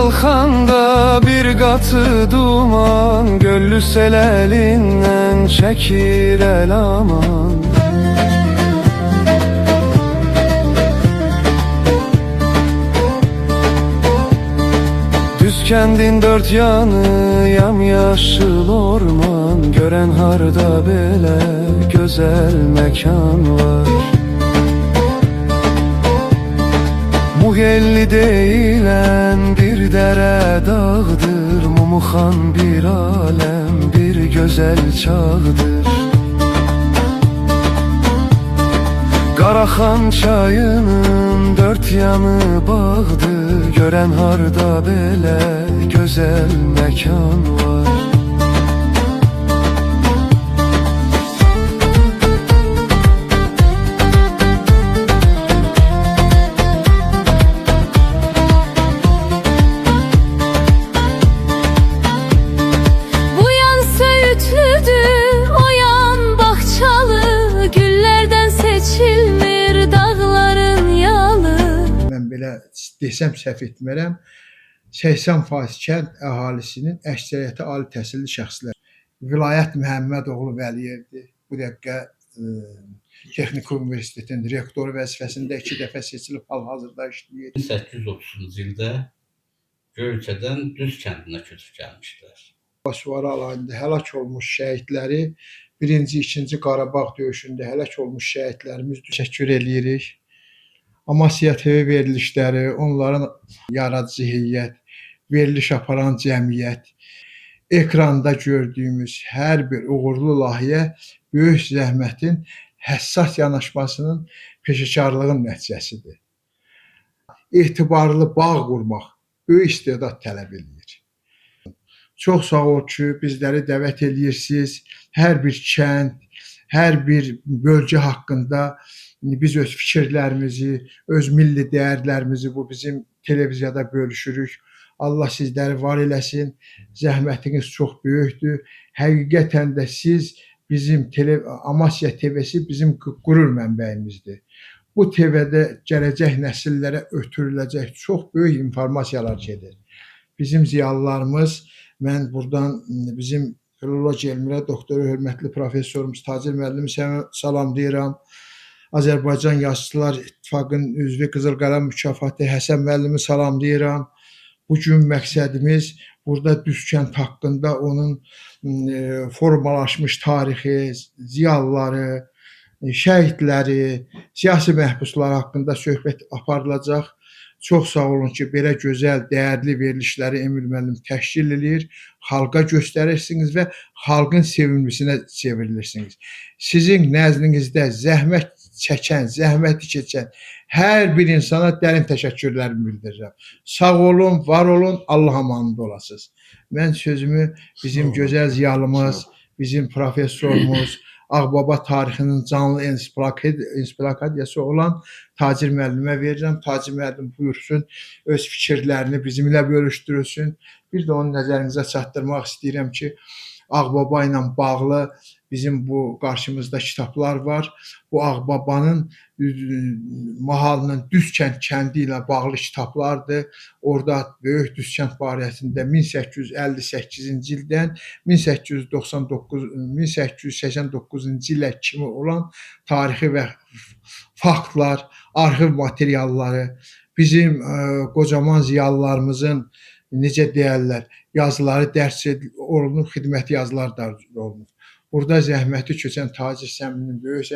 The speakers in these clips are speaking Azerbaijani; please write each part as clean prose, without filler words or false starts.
Kalkanda bir katı duman, göllü sel elinden çekir el aman. Düz kendin dört yanı yamyaşıl orman, gören harda bele güzel mekan var. Mugelli deyilen bir dere dağdır, Mumuxan bir alem, bir güzel çağdır. Qaraxan çayının dört yanı bağdır, gören harda bele güzel mekan var. Desəm səhv etmirəm, 80% kənd əhalisinin əksəriyyəti ali təhsilli şəxslər. Vilayət Məhəmmədoğlu Vəliyevdir. Bu dəqiqə Texniki Universitetin rektoru vəzifəsində 2 dəfə seçilib hal-hazırda işləyir. 1830-cu ildə Göyçədən Düz kəndinə köçüb gəlmişlər. Suvar alayında həlak olmuş şəhidləri, 1-ci, 2-ci Qarabağ döyüşündə həlak olmuş şəhidlərimiz təşəkkür edirik. Amasya TV verilişləri, onların yaradıcı heyət, veriliş aparan cəmiyyət, ekranda gördüyümüz hər bir uğurlu layihə böyük zəhmətin, həssas yanaşmasının, peşəkarlığın nəticəsidir. Etibarlı bağ qurmaq böyük istedad tələb edir. Çox sağ ol ki, bizləri dəvət edirsiniz. Hər bir kənd, hər bir bölgə haqqında biz öz fikirlərimizi, öz milli dəyərlərimizi bu bizim televiziyada bölüşürük. Allah sizləri var eləsin. Zəhmətiniz çox böyükdür. Həqiqətən də siz bizim Amasya TV-si bizim qürur mənbəyimizdir. Bu TV-də gələcək nəsillərə ötürüləcək çox böyük informasiyalar gedir. Bizim ziyalılarımız, mən buradan bizim filologiya elmləri doktoru, hörmətli professorumuz Tacir müəllimi salamlayıram. Azərbaycan Yazıçılar İttifaqının üzvü Qızıl Qələm mükafatı Həsən müəllimi salamlayıram. Bugün məqsədimiz burada Düz kənd haqqında onun formalaşmış tarixi, ziyalıları, şəhidləri, siyasi məhbuslar haqqında söhbət aparılacaq. Çox sağ olun ki, belə gözəl, dəyərli verilişləri Emil müəllim təşkil edir, xalqa göstərirsiniz və xalqın sevimlisinə çevrilirsiniz. Sizin nəzdinizdə zəhmət çəkən, zəhməti keçən hər bir insana dərin təşəkkürlərimi bildirirəm. Sağ olun, var olun, Allah amanında olasınız. Mən sözümü bizim gözəl ziyalımız, bizim professorumuz, Ağbaba tarixinin canlı ensiklopediyası olan Tacir müəllimə verirəm. Tacir müəllim buyursun, öz fikirlərini bizimlə bölüşdürülsün. Bir də onun nəzərinizə çatdırmaq istəyirəm ki, Ağbaba ilə bağlı bizim bu qarşımızda kitablar var. Bu Ağbabanın mahalının Düz kəndi ilə bağlı kitablardır. Orada Böyük Düz kənd barəsində 1858-ci ildən 1889-cu ilə kimi olan tarixi və faktlar, arxiv materialları, bizim qocaman ziyalılarımızın necə deyərlər, yazıları dərs olunur, xidməti yazılar da olunur. Burada zəhməti keçən Tacir Səminin böyük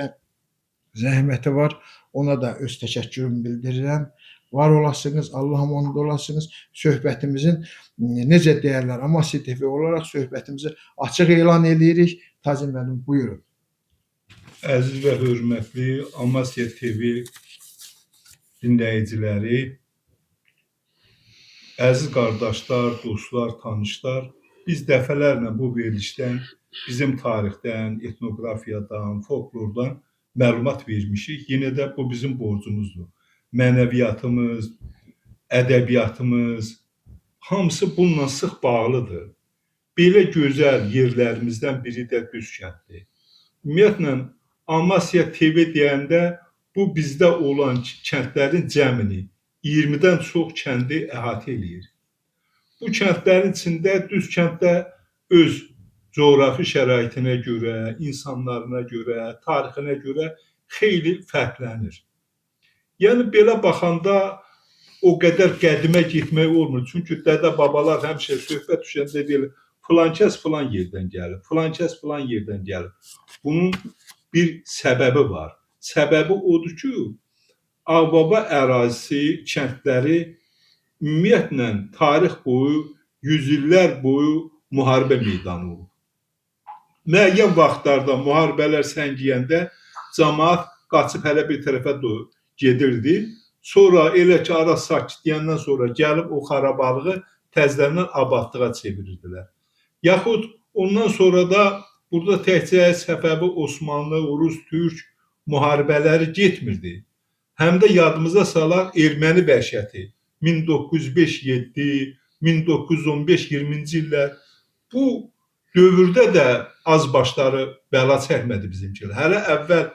zəhməti var. Ona da öz təşəkkürümü bildirirəm. Var olasınız, Allah amanında olasınız. Söhbətimizin necə deyərlər, Amasya TV olaraq söhbətimizi açıq elan edirik. Tacir müəllim, buyurun. Əziz və hörmətli Amasya TV dinləyiciləri, əziz qardaşlar, dostlar, tanışlar, biz dəfələrlə bu verilişdən bizim tarixdən, etnografiyadan, folklordan məlumat vermişik. Yenə də bu bizim borcumuzdur. Mənəviyyatımız, ədəbiyyatımız, hamısı bununla sıx bağlıdır. Belə gözəl yerlərimizdən biri də Düz kənddir. Ümumiyyətlə, Amasya TV deyəndə bu bizdə olan kəndlərin cəmini 20-dən çox kəndi əhatə eləyir. Bu kəndlərin içində Düz kənddə öz coğrafi şəraitinə görə, insanlarına görə, tarixinə görə xeyli fərqlənir. Yəni belə baxanda o qədər qədimə getmək olmur. Çünki dədə-babalar həmişə söhbət düşəndə deyirlər, filankəs filan yerdən gəlib, filankəs filan yerdən gəlib. Bunun bir səbəbi var. Səbəbi odur ki, Ağbaba ərazisi, kəndləri ümumiyyətlə tarix boyu, yüzillər boyu müharibə meydanı olub. Müəyyən vaxtlarda müharibələr səngiyəndə cəmaət qaçıb hələ bir tərəfə gedirdi. Sonra elə ki, ara sakitləyəndən sonra gəlib o xarabalığı təzədən abadlığa çevirirdilər. Yaxud ondan sonra da burada təkcə Səfəvi, Osmanlı, Rus, Türk müharibələri getmirdi. Həm də yadımıza salaq erməni vəhşəti 1905-7, 1915-20-ci illər. Bu dövrdə də az başları bəla çəkmədi bizimkilər. Hələ əvvəl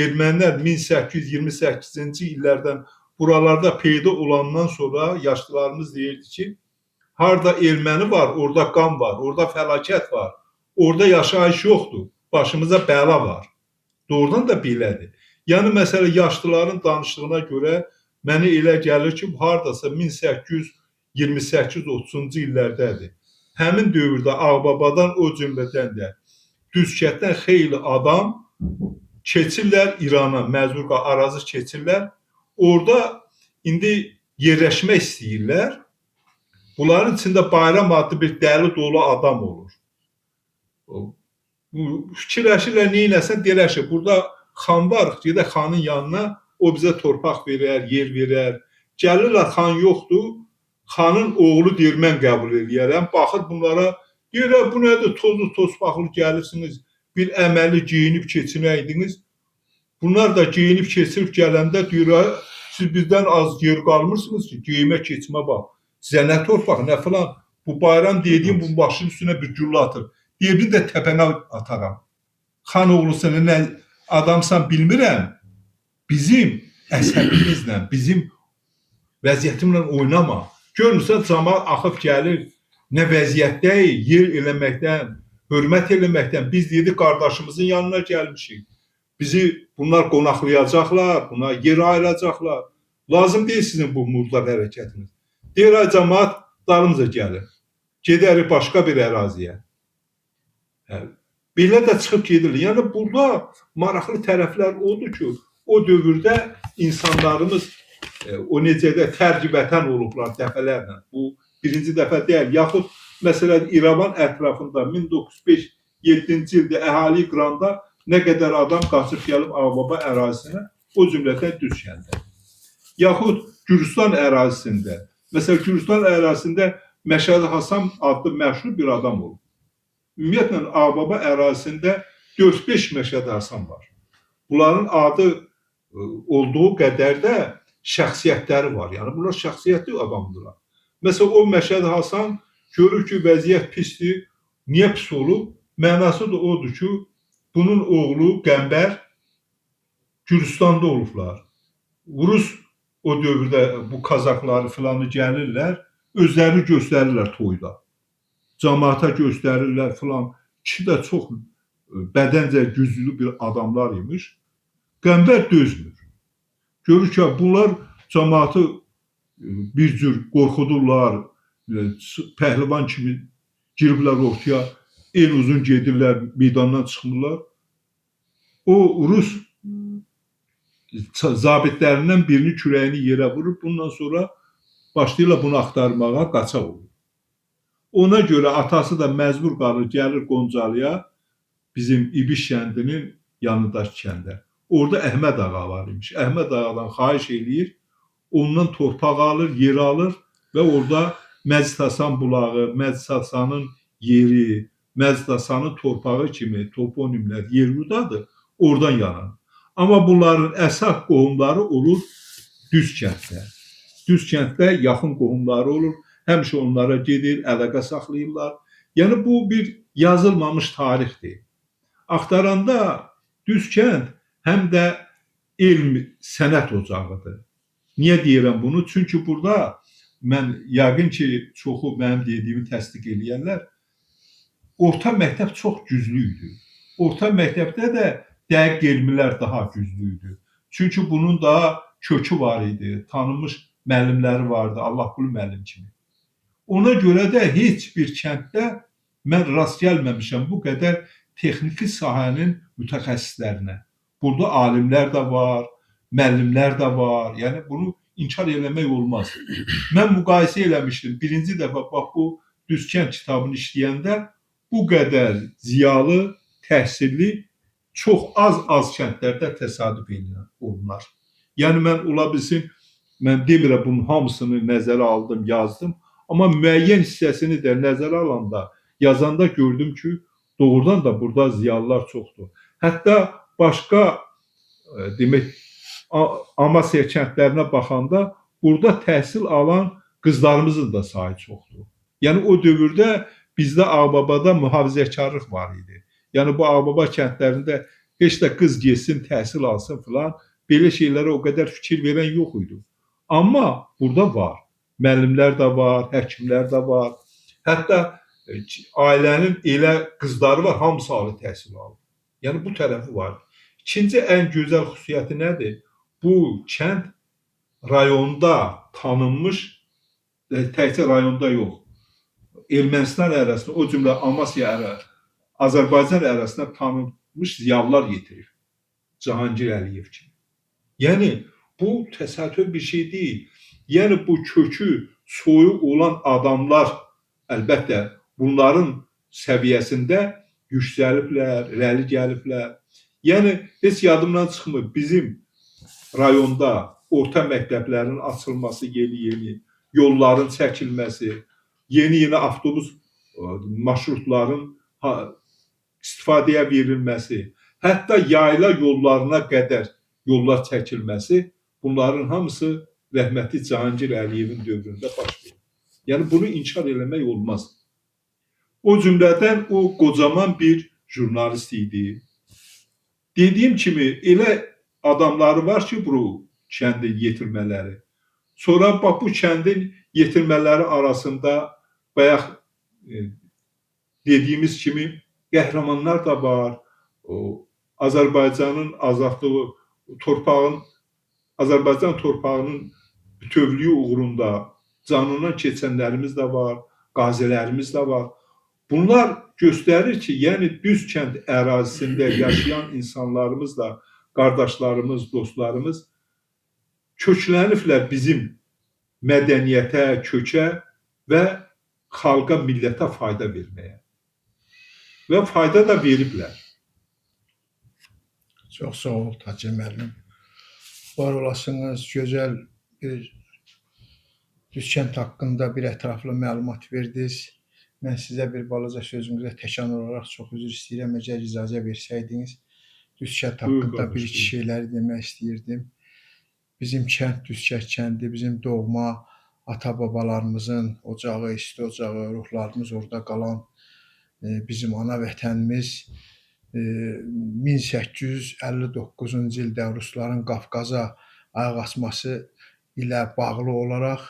ermənilər 1828-ci illərdən buralarda peyda olandan sonra yaşlılarımız deyirdi ki, harda erməni var, orada qan var, orada fəlakət var, orada yaşayış yoxdur, başımıza bəla var. Doğrudan da belədir. Yəni, məsələ, yaşlıların danışdığına görə mənə elə gəlir ki, haradasa 1828-30-cu illərdədir. Həmin dövrdə Ağbabadan o cümlədən də Düzkətdən xeyli adam keçirlər İrana, məcbur arazı keçirlər. Orada indi yerləşmək istəyirlər. Bunların içində Bayram adlı bir dəli dolu adam olur. Fikirləşirlər, neynəsən, deyirlər ki, burada xan var, gedək xanın yanına, o bizə torpaq verər, yer verər. Gəlirlər, xan yoxdur, xanın oğlu deyir, mən qəbul edərəm. Baxır bunlara, deyirlər, bu nədir, tozlu tosbaqlı gəlirsiniz, bir əməli geyinib keçinəydiniz. Bunlar da geyinib keçirib gələndə deyirlər, siz bizdən az yer qalmırsınız ki, geyimə keçmə bax. Sizə nə torpaq, nə filan, bu Bayram dediyim bu başın üstünə bir güllə atır. Deyir, bir də təpənə ataram. Xan oğlusun, nə adamsan bilmirəm, bizim əsəbimizlə, bizim vəziyyətimlə oynama. Görmürsən, cəmaət axıb gəlir, nə vəziyyətdəyik, yer eləməkdən, hörmət eləməkdən. Biz dedik, qardaşımızın yanına gəlmişik. Bizi bunlar qonaqlayacaqlar, buna yer ayıracaqlar. Lazım deyil sizin bu murdar hərəkətiniz. Deyir, ay cəmaət, dalımıza gəlir. Gedərik başqa bir əraziyə. Belə də çıxıb gedirlər. Yəni, burada maraqlı tərəflər odur ki, o dövrdə insanlarımız o necə də tərcivətən olublar dəfələrlə. Bu, birinci dəfə deyil. Yaxud, məsələn, İrəvan ətrafında 1905-7-ci ildə əhali qıranda nə qədər adam qaçıb gəlib Ağbaba ərazisinə, o cümlədən Düzkəndə. Yaxud Gürcistan ərazisində, məsələn, Gürcistan ərazisində Məşədi Hasan adlı məşhur bir adam olub. Ümumiyyətlə, Ağbaba ərazisində 4-5 Məşədi Hasan var. Bunların adı olduğu qədər də şəxsiyyətləri var. Yəni, bunlar şəxsiyyətli adamdırlar. Məsələn, o Məşədi Hasan görür ki, vəziyyət pisdir. Niyə pis olub? Mənası da odur ki, bunun oğlu Qəmbər Gürcistanda olublar. Rus o dövrdə bu kazakları filanı gəlirlər, özlərini göstərirlər toyda. Cəmaata göstərirlər filan. Kişi də çox bədəncə güclü bir adamlar imiş. Qəmbər dözmür. Görür ki, bunlar cəmaatı bir cür qorxudurlar, pəhlivan kimi giriblər ortaya, en uzun gedirlər, meydandan çıxmırlar. O Rus zabitlərindən birini kürəyini yerə vurur, bundan sonra başlayırlar bunu axtarmağa, qaçaq olur. Ona görə atası da məcbur qalır, gəlir Qoncalıya, bizim İbiş kəndinin yanındakı kəndə. Orada Əhməd ağa var imiş. Əhməd ağadan xahiş eləyir, ondan torpaq alır, yer alır və orada Məcid Hasan bulağı, Məcid Hasanın yeri, Məcid Hasanın torpağı kimi toponimlər yerludadır, oradan yaranır. Amma bunların əsas qohumları olur Düzkənddə. Düzkənddə yaxın qohumları olur, həmişə onlara gedir, əlaqə saxlayırlar. Yəni, bu bir yazılmamış tarixdir. Axtaranda Düzkənd həm də elm, sənət ocağıdır. Niyə deyirəm bunu? Çünki burada mən yəqin ki, çoxu mənim dediyimi təsdiq eləyənlər, orta məktəb çox güclü idi. Orta məktəbdə də dəqiq elmlər daha güclü idi. Çünki bunun daha kökü var idi, tanınmış müəllimləri vardı, Allahqulu müəllim kimi. Ona görə də heç bir kənddə mən rast gəlməmişəm bu qədər texniki sahənin mütəxəssislərinə. Burada alimlər də var, müəllimlər də var. Yəni bunu inkar eləmək olmaz. Mən müqayisə eləmişdim. Birinci dəfə bax bu Düzkənd kitabını işləyəndə bu qədər ziyalı, təhsilli çox az kəndlərdə təsadüf olunar. Yəni mən ola bilsin, mən demirəm bunun hamısını nəzərə aldım, yazdım. Amma müəyyən hissəsini də nəzərə alanda, yazanda gördüm ki, doğrudan da burada ziyalılar çoxdur. Hətta başqa demək Amasya kəndlərinə baxanda burada təhsil alan qızlarımızın da sayı çoxdur. Yəni o dövrdə bizdə Ağbabada mühafizəkarlıq var idi. Yəni bu Ağbaba kəndlərində heç də qız getsin, təhsil alsın filan, belə şeylərə o qədər fikir verən yox idi. Amma burada var. Müəllimlər də var, həkimlər də var. Hətta ailənin elə qızları var, hamısı ali təhsil alır. Yəni bu tərəfi var. İkinci ən gözəl xüsusiyyəti nədir? Bu kənd rayonda tanınmış, təkcə rayonda yox, Ermənistan ərazisində, o cümlə Amasya ərazisində, Azərbaycan ərazisində tanınmış ziyalılar yetirir. Cahangir Əliyev kimi. Yəni bu təsadüf bir şey deyil. Yəni bu kökü soyu olan adamlar əlbəttə bunların səviyyəsində yüksəliblər, irəli gəliblər. Yəni heç yadımdan çıxmır bizim rayonda orta məktəblərin açılması yeni-yeni, yolların çəkilməsi, yeni-yeni avtobus marşrutların istifadəyə verilməsi, hətta yayla yollarına qədər yollar çəkilməsi, bunların hamısı rəhmətli Cahangir Əliyevin dövründə baş verir. Yəni bunu inkar eləmək olmaz. O cümlədən o qocaman bir jurnalist idi. Dediyim kimi elə adamları var ki, bu kəndin yetirmələri. Sonra bax bu kəndin yetirmələri arasında bayaq dediyimiz kimi qəhrəmanlar da var. Azərbaycanın azadlığı, Azərbaycan torpağının bütövlüyü uğrunda canından keçənlərimiz də var, qazilərimiz də var. Bunlar göstərir ki, yəni Düzkənd ərazisində yaşayan insanlarımız da, qardaşlarımız, dostlarımız kökləniblər bizim mədəniyyətə, kökə və xalqa, millətə fayda verməyə. Və fayda da veriblər. Çox sağ ol Hacı müəllim. Var olasınız, gözəl bir Düzkənd haqqında bir ətraflı məlumat verdiniz. Mən sizə bir balaca sözünüzə təkan olaraq çox üzr istəyirəm. Əgər icazə versəydiniz, Düzkənd haqqında bir-iki şeyləri demək istəyirdim. Bizim kənd Düzkənd kəndi, bizim doğma ata-babalarımızın ocağı, isti ocağı, ruhlarımız orada qalan bizim ana vətənimiz 1859-cu ildə Rusların Qafqaza ayaq açması ilə bağlı olaraq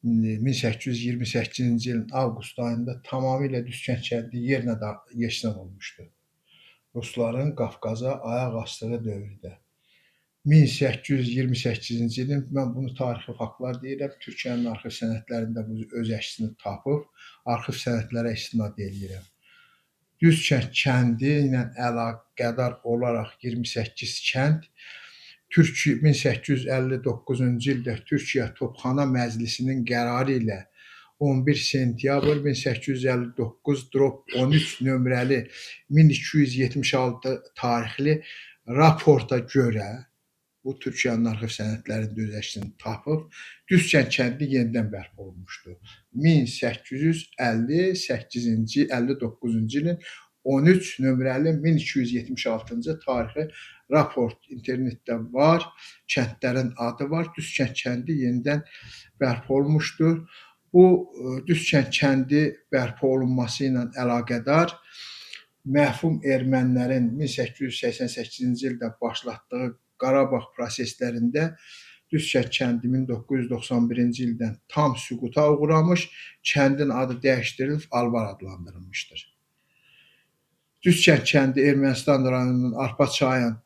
1828-ci ilin avqust ayında tamamilə Düzkənd kəndi yerlə yeşnən olmuşdu. Rusların Qafqaza ayaq açdığı dövrdə. 1828-ci ilin, mən bunu tarixi faktlar deyirəm, Türkiyənin arxiv sənədlərində bu öz əksini tapıb, arxiv sənədlərə istinad edirəm. Düzkənd kəndi ilə əlaqədar olaraq 28 kənd 1859-cu ildə Türkiyə Topxana Məclisinin qərarı ilə 11 sentyabr 1859-13 nömrəli 1276 tarixli raporta görə, bu Türkiyənin arxiv sənədlərində öz əksini tapıb, Düzkənd kəndi yenidən bərpa olunmuşdur. 1858-ci, 59-cu ilin 13 nömrəli 1276-cı tarixi raport internetdə var, kəndlərin adı var, Düzkənd kəndi yenidən bərpa olunmuşdur. Bu Düzkənd kəndi bərpa olunması ilə əlaqədar məhfum ermənilərin 1888-ci ildə başlatdığı Qarabağ proseslərində Düzkənd kəndi 1991-ci ildən tam süquta uğramış, kəndin adı dəyişdirilib Alvar adlandırılmışdır. Düzkənd kəndi Ermənistan rayonunun Arpa çayının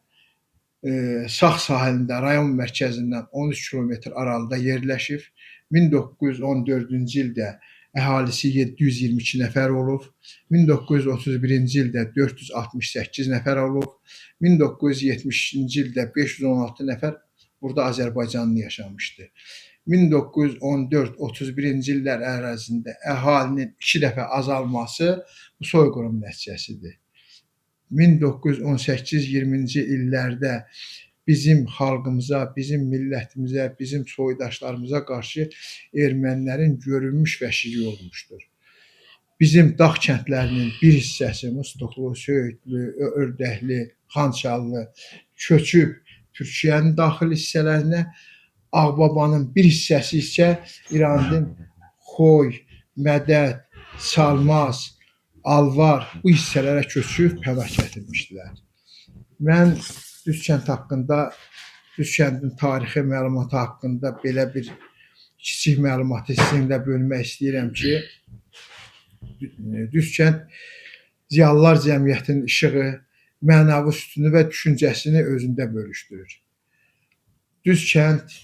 sağ sahilində rayon mərkəzindən 13 kilometr aralıda yerləşib. 1914-cü ildə əhalisi 722 nəfər olub. 1931-ci ildə 468 nəfər olub. 1970-ci ildə 516 nəfər burada Azərbaycanlı yaşamışdı. 1914-31-ci illər ərzində əhalinin 2 dəfə azalması bu soyqırım nəticəsidir. 1918-20-ci illərdə bizim xalqımıza, bizim millətimizə, bizim soydaşlarımıza qarşı ermənilərin görülmüş vəhşiliyi olmuşdur. Bizim dağ kəndlərinin bir hissəsi Mustuqlu, Söyüdlü, Ördəkli, Xançallı köçüb Türkiyənin daxil hissələrinə, Ağbabanın bir hissəsi isə İrandın Xoy, Mədəd, Salmaz, Alvar bu hissələrə köçüb fəlakət etmişdilər. Mən Düzkənd haqqında, Düzkəndin tarixi məlumatı haqqında belə bir kiçik məlumatı sizinlə bölmək istəyirəm ki, Düzkənd Ziyalılar Cəmiyyətinin işığı, mənəvi sütunu və düşüncəsini özündə bölüşdürür. Düzkənd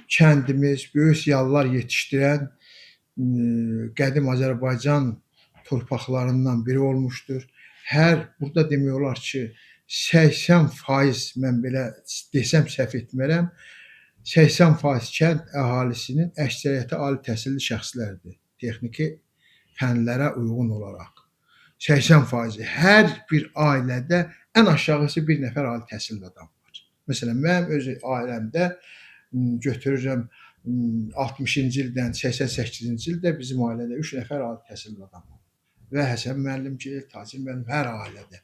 kəndimiz böyük ziyalılar yetişdirən qədim Azərbaycan torpaqlarından biri olmuşdur. Burada demək olar ki, 80% mən belə desəm səhv etmərəm, 80% kənd əhalisinin əksəriyyəti ali təhsilli şəxslərdir. Texniki fənlərə uyğun olaraq. 80%. Hər bir ailədə ən aşağısı bir nəfər ali təhsilli adam var. Məsələn, mənim öz ailəmdə götürürəm 60-cı ildən 88-ci ildə bizim ailədə 3 nəfər ali təhsilli adam var. Və Həsən müəllimgil, Tacir müəllim, hər ailədə.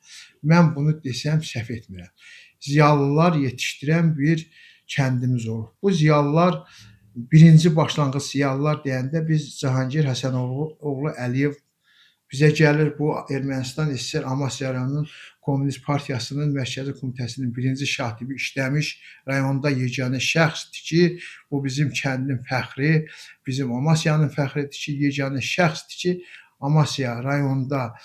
Mən bunu desəm səhv etmirəm. Ziyalılar yetişdirən bir kəndimiz olur. Bu ziyalılar, birinci başlanğıc ziyalılar deyəndə biz Cahangir Həsənoğlu Əliyev bizə gəlir. Bu Ermənistan SSR Amasya rayonunun Komünist Partiyasının Mərkəzi Komitəsinin birinci şatibi işləmiş, rayonda yeganə şəxsdir ki, bu bizim kəndin fəxri, bizim Amasyanın fəxridir ki, yeganə şəxsdir ki, Amasya rayonda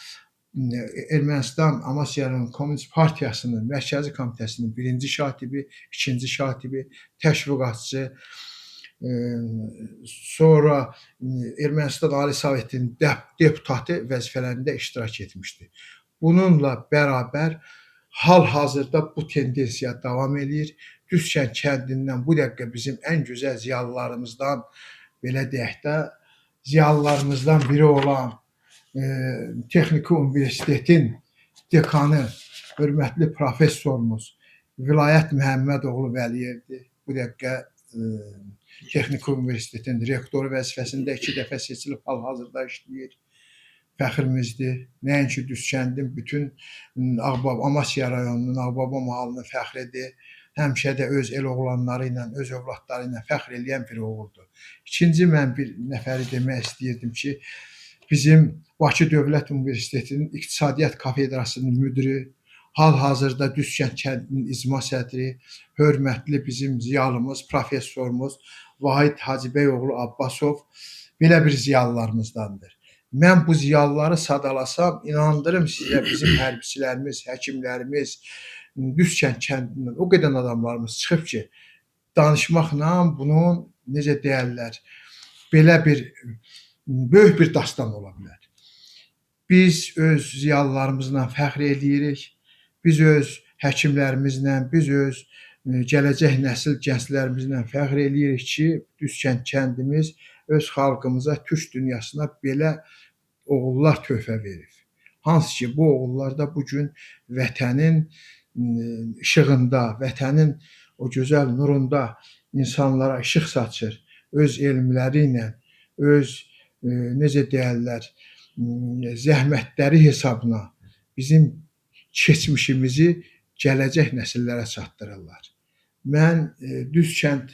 Ermənistan Amasya'nın Komünist Partiyasının Mərkəzi Komitəsinin birinci şatibi, ikinci şatibi, təşviqatçı, sonra Ermənistan Ali Sovetinin deputatı vəzifələrində iştirak etmişdir. Bununla bərabər hal-hazırda bu tendensiya davam edir. Düzkənd kəndindən bu dəqiqə bizim ən gözəl ziyalılarımızdan, belə deyək də, ziyalılarımızdan biri olan Texniki Universitetin dekanı, hörmətli professorumuz Vilayət Məhəmmədoğlu Vəliyevdir. Bu dəqiqə Texniki Universitetin rektoru vəzifəsində 2 dəfə seçilib hal-hazırda işləyir. Fəxrimizdir. Nəinki Düzkəndin bütün Amasya rayonunun, Ağbaba mahalının fəxridir. Həmişə də öz el oğlanları ilə, öz övladları ilə fəxr eləyən bir oğuldur. İkinci mən bir nəfəri demək istəyirdim ki, bizim Bakı Dövlət Universitetinin İqtisadiyyat Kafedrasının müdiri, hal-hazırda Düzkənd kəndinin icma sədri, hörmətli bizim ziyalımız, professorumuz Vahid Hacıbəyoğlu Abbasov belə bir ziyalılarımızdandır. Mən bu ziyalıları sadalasam, inandırım sizə bizim hərbiçilərimiz, həkimlərimiz, Düzkənd kəndindən o qədər adamlarımız çıxıb ki, danışmaqla bunun, necə deyərlər, belə bir böyük bir dastan ola bilər. Biz öz ziyalılarımızla fəxr edirik, biz öz həkimlərimizlə, biz öz gələcək nəsil gənclərimizlə fəxr edirik ki, Düzkənd kəndimiz öz xalqımıza, türk dünyasına belə oğullar töhfə verir. Hansı ki, bu oğullar da bugün vətənin işığında, vətənin o gözəl nurunda insanlara işıq saçır. Öz elmləri ilə, öz, necə deyərlər, zəhmətləri hesabına bizim keçmişimizi gələcək nəsillərə çatdırırlar. Mən Düzkənd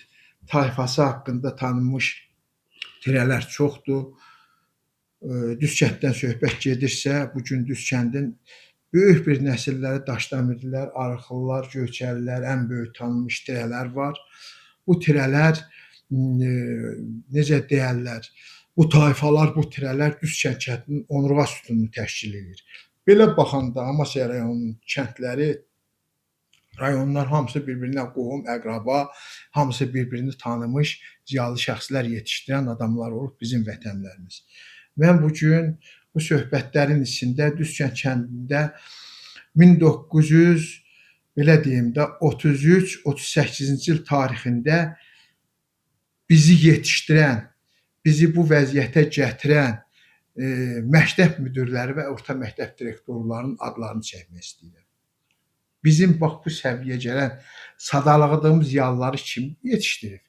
tayfası haqqında tanınmış tirələr çoxdur. Düzkənddən söhbət gedirsə, bugün Düzkəndin böyük bir nəsilləri Daşdamirlilər, Arıqlılar, Göyçəlilər, ən böyük tanınmış tirələr var. bu tirələr necə deyərlər, bu tayfalar, bu tirələr Düz kəndinin onurğa sütununu təşkil edir. Belə baxanda Amasya rayonunun kəndləri, rayonlar hamısı bir-birinə qohum, əqraba, hamısı bir-birini tanımış, ziyalı şəxslər yetişdirən adamlar olub bizim vətənlərimiz. Mən bugün bu söhbətlərin içində Düzkənd kəndində 1900 belə deyim də 33-38-ci il tarixində bizi yetişdirən, bizi bu vəziyyətə gətirən məktəb müdirləri və orta məktəb direktorlarının adlarını çəkmək istəyirəm. Bizim bax bu səviyyəyə gələn sadalığımız ziyalıları kim yetişdirib?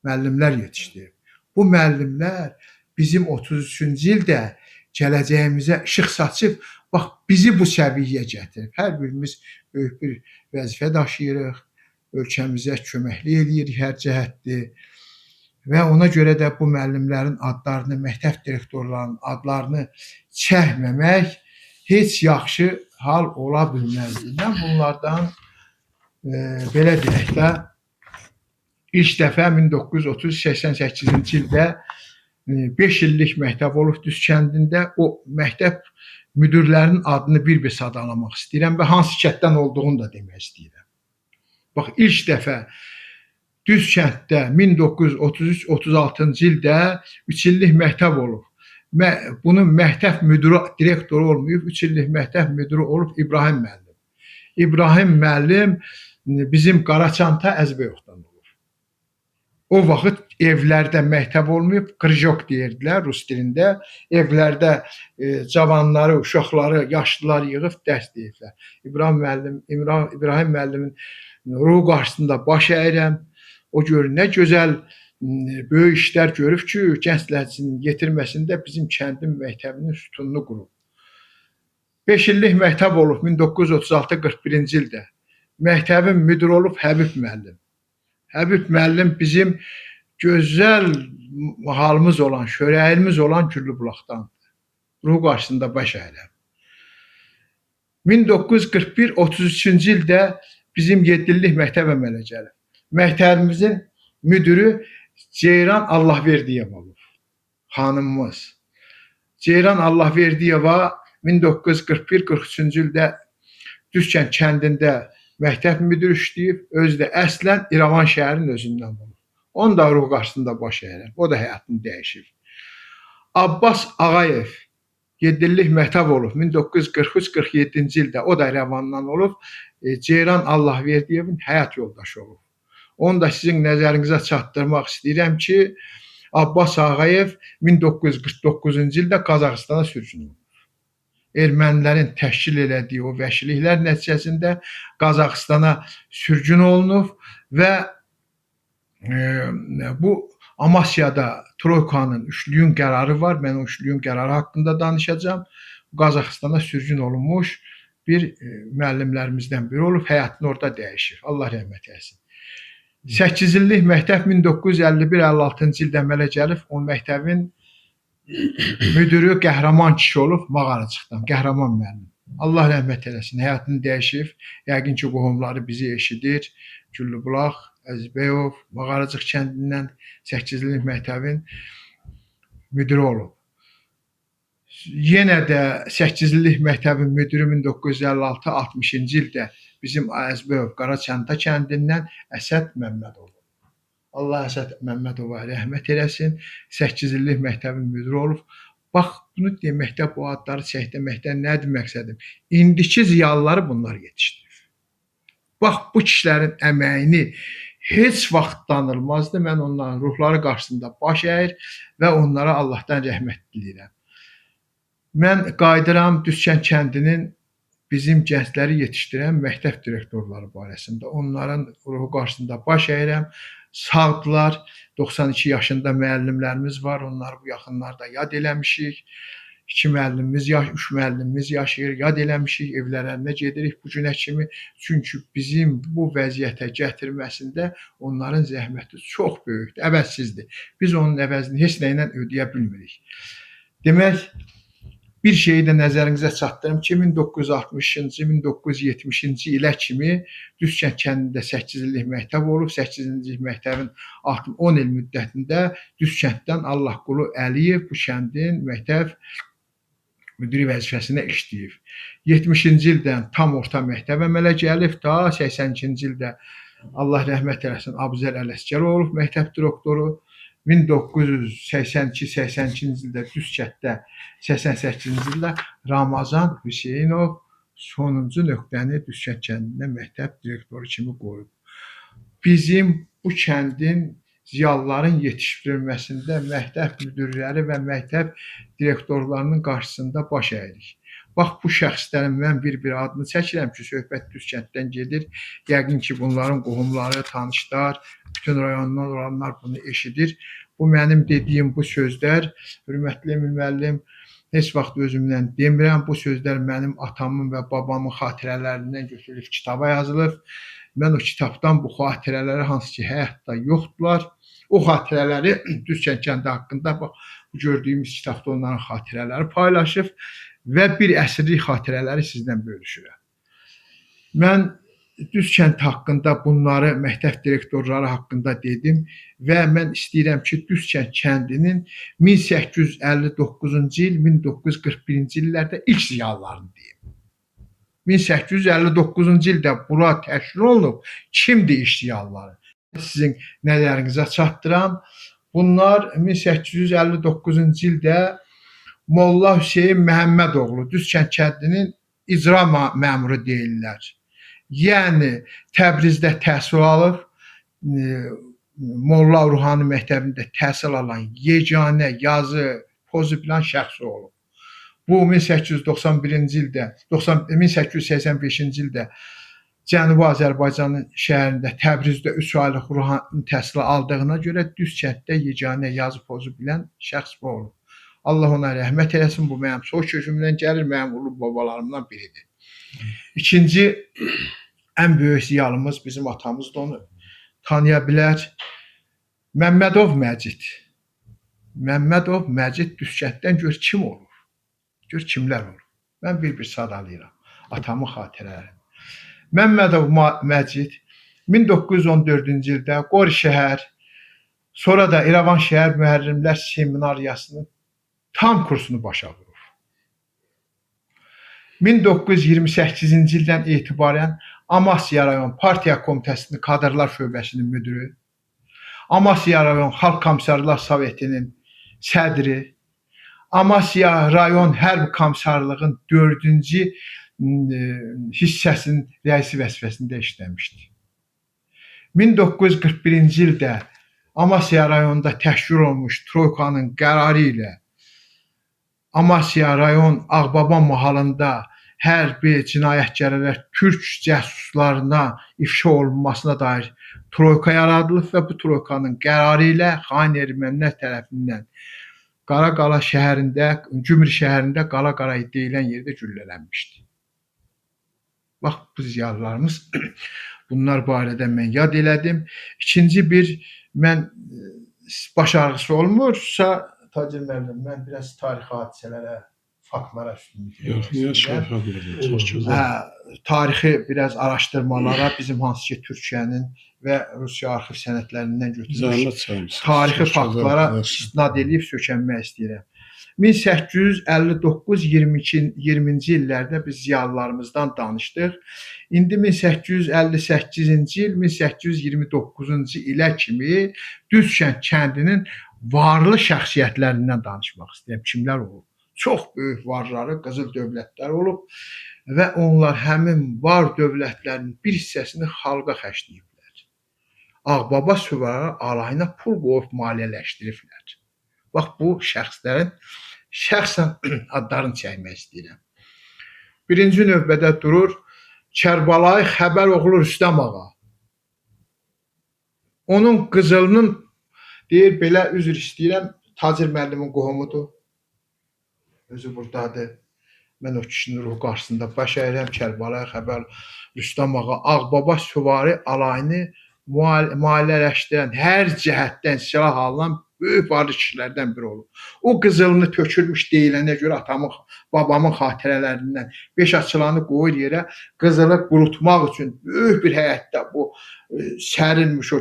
Müəllimlər yetişdirib. Bu müəllimlər bizim 33-cü ildə gələcəyimizə işıq saçıb, bax bizi bu səviyyəyə gətirib. Hər birimiz böyük bir vəzifə daşıyırıq, ölkəmizə köməklik edirik hər cəhətdir. Və ona görə də bu müəllimlərin adlarını, məktəb direktorlarının adlarını çəkməmək heç yaxşı hal ola bilməzdir. Mən bunlardan belə deyək də, ilk dəfə 1930-88-ci ildə 5 illik məktəb olub Düz kəndində, o məktəb müdirlərinin adını bir-bir sadalamaq istəyirəm və hansı kənddən olduğunu da demək istəyirəm. Bax, ilk dəfə Düz kənddə 1933-36-cı ildə 3 illik məktəb olub. Bunun məktəb müdiri, direktoru olmayıb, 3 illik məktəb müdiri olub İbrahim müəllim. İbrahim müəllim bizim Qaraçanta Əzbəyovdan olub. O vaxt evlərdə məktəb olmayıb, krıjok deyirdilər rus dilində. Evlərdə cavanları, uşaqları, yaşlıları yığıb dərs deyirlər. İbrahim müəllimin ruhu qarşısında baş əyirəm. O gör nə gözəl böyük işlər görüb ki, gənc nəslinin yetirməsində bizim kəndin məktəbinin sütununu qurub. 5 illik məktəb olub 1936-41-ci ildə. Məktəbin müdiri olub Həbib müəllim. Həbib müəllim bizim gözəl halımız olan, şörəyimiz olan Güllübulaqdandır. Ruhu qarşısında baş əyirəm. 1941-33-cü ildə bizim 7 illik məktəb əmələ gəlib. Məktəbimizin müdürü Ceyran Allahverdiyeva olub, xanımımız. Ceyran Allahverdiyeva 1941-43-cü ildə Düzkənd kəndində məktəb müdürü işləyib, özü də əslən İrəvan şəhərinin özündən olub. Onun da ruhu qarşısında baş əyirəm, o da həyatını dəyişib. Abbas Ağayev 7 illik məktəb olub 1943-47-ci ildə, o da İrəvandan olub. Ceyran Allahverdiyevin həyat yoldaşı olub. Onu da sizin nəzərinizə çatdırmaq istəyirəm ki, Abbas Ağayev 1949-cu ildə Qazaxıstana sürgün olub. Ermənilərin təşkil elədiyi o vəhşiliklər nəticəsində Qazaxıstana sürgün olunub və bu Amasyada Troykanın üçlüyün qərarı var. Mən o üçlüyün qərarı haqqında danışacağam. Qazaxıstana sürgün olunmuş bir müəllimlərimizdən biri olub, həyatını orada dəyişir. Allah rəhmət eləsin. 8 illik məktəb 1951-56-cı ildə əmələ gəlib. O məktəbin müdürü qəhrəman kişi olub Mağaracıqdan, qəhrəman müəllim. Allah rəhmət eləsin, həyatını dəyişib. Yəqin ki, qohumları bizi eşidir. Güllübulaq, Əzbəyov, Mağaracıq kəndindən 8 illik məktəbin müdürü olub. Yenə də 8 illik məktəbin müdürü 1956-60-cı ildə bizim Əzbəyov Qaraçanta kəndindən Əsəd Məmmədov. Allah Əsəd Məmmədova rəhmət eləsin. 8 illik məktəbin müdürü olub. Bax, bunu deməkdə, bu adları çəkdəməkdə nədir məqsədim? İndiki ziyalıları bunlar yetişdirir. Bax, bu kişilərin əməyini heç vaxt danılmazdı. Mən onların ruhları qarşısında baş əyir və onlara Allahdan rəhmət diləyirəm. Mən qayıdıram Düzkənd kəndinin bizim gəncləri yetişdirən məktəb direktorları barəsində. Onların ruhu qarşısında baş əyirəm. Sağdılar. 92 yaşında müəllimlərimiz var. Onları bu yaxınlarda yad eləmişik. 2 müəllimimiz, 3 müəllimimiz yaşayır. Yad eləmişik. Evlərinə gedirik bu günə kimi. Çünki bizim bu vəziyyətə gətirməsində onların zəhməti çox böyükdür, əvəzsizdir. Biz onun əvəzini heç nə ilə ödəyə bilmirik. Demək, Bir şeyi də nəzərinizə çatdırım ki, 1960-cı, 1970-ci ilə kimi Düzkənd kəndində 8 illik məktəb olub. 8 illik məktəbin 10 il müddətində Düzkənddən Allahqulu Əliyev bu kəndin məktəb müdiri vəzifəsində işləyib. 70-ci ildən tam orta məktəb əmələ gəlib, da 82-ci ildə Allah rəhmət eləsin Abuzər Ələsgərov olub məktəb direktoru. 1982-82-ci ildə Düzkənddə, 88-ci ildə Ramazan Hüseynov sonuncu nöqtəni Düzkənd kəndində məktəb direktoru kimi qoyub. Bizim bu kəndin ziyalıların yetişdirilməsində məktəb müdirləri və məktəb direktorlarının qarşısında baş əyirik. Bax, bu şəxslərin mən bir-bir adını çəkirəm ki, söhbət Düzkənddən gedir. Yəqin ki, bunların qohumları, tanışlar, bütün rayondan olanlar bunu eşidir. Bu mənim dediyim bu sözlər, hörmətli müəllim, heç vaxt özümdən demirəm. Bu sözlər mənim atamın və babamın xatirələrindən götürülüb kitaba yazılıb. Mən o kitabdan bu xatirələri, hansı ki, həyatda yoxdular, o xatirələri Düzkənd kəndi haqqında, bax, bu gördüyümüz kitabda onların xatirələri paylaşıb və bir əsrlik xatirələri sizdən bölüşürəm. Mən Düzkənd haqqında bunları məktəb direktorları haqqında dedim və mən istəyirəm ki, Düzkənd kəndinin 1859-cu il, 1941-ci illərdə ilk ziyalılarını deyim. 1859-cu ildə bura təşkil olunub, kimdir ilk ziyalıları? Sizin nəzərinizə çatdıram. Bunlar 1859-cu ildə Molla Hüseyn Məhəmmədoğlu, Düzkənd kəndinin icra məmuru deyirlər. Yəni, Təbrizdə təhsil alıb, Molla Ruhani məktəbində təhsil alan yeganə yazı, pozu bilan şəxsi olub. Bu, 1891-ci ildə, 1885-ci ildə Cənubi Azərbaycanın şəhərində Təbrizdə 3 aylıq Ruhani təhsili aldığına görə Düzkənddə yeganə yazı, pozu bilən şəxs bu olub. Allah ona rəhmət eləsin, bu mənim soy kökümdən gəlir, mənim ulu babalarımdan biridir. İkinci, ən böyük ziyalımız bizim atamız da onu tanıya bilər. Məmmədov Məcid. Məmmədov Məcid Düzkənddən gör kim olur? Gör kimlər olur? Mən bir-bir sadalayıram. Atamın xatirələri. Məmmədov Məcid 1914-cü ildə Qori şəhər, sonra da İrəvan şəhər müəllimlər seminariyasının tam kursunu başa vurur. 1928-ci ildən etibarən Amasya rayon partiya komitəsinin kadrlar şöbəsinin müdürü, Amasya rayon Xalq Komissarlar Sovetinin sədri, Amasya rayon Hərb Komissarlığın 4-cü hissəsinin rəisi vəzifəsində işləmişdi. 1941-ci ildə Amasya rayonunda təşkil olmuş Troykanın qərarı ilə Amasya rayon Ağbaba mahalında hərbi cinayətçilərə, türk cəsuslarına ifşa olunmasına dair troyka yaradılıb və bu troykanın qərarı ilə xain ermənilər tərəfindən Qara-Qala şəhərində, Gümrü şəhərində Qala-Qara deyilən yerdə güllələnmişdi. Bax, bu ziyalılarımız, bunlar barədə mən yad elədim. İkinci bir, mən baş ağrısı olmursa, Tacir müəllim, mən biraz tarixi hadisələrə, faktlara üstünlük tarixi biraz araşdırmalara, bizim hansı ki Türkiyənin və Rusiya arxiv sənədlərindən götürülmüş tarixi faktlara istinad edib sökənmək istəyirəm. 1859-20-ci illərdə biz ziyalılarımızdan danışdıq. İndi 1858-ci il, 1829-cu ilə kimi Düzkənd kəndinin varlı şəxsiyyətlərindən danışmaq istəyirəm. Kimlər olub? Çox böyük varları, qızıl dövlətlər olub və onlar həmin var dövlətlərin bir hissəsini xalqa xərcləyiblər. Ağbaba süvari alayına pul qoyub maliyyələşdiriblər. Bax, bu şəxslərin şəxsən adlarını çəkmək istəyirəm. Birinci növbədə durur Kərbəlayı Xəbər oğlu Rüstəm ağa. Onun qızılının deyir, belə üzr istəyirəm, Tacir müəllimin qohumudur. Özü buradadır. Mən o kişinin ruhu qarşısında baş əyirəm. Kərbəlayı Xəbər Rüstəm ağa Ağbaba süvari alayını maliyyələşdirən, hər cəhətdən silah alınan böyük varlı kişilərdən biri olub. O qızılını tökülmüş deyilənə görə atamın, babamın xatirələrindən 5 açılanı qoyur yerə, qızılı qurutmaq üçün böyük bir həyətdə bu sərilmiş o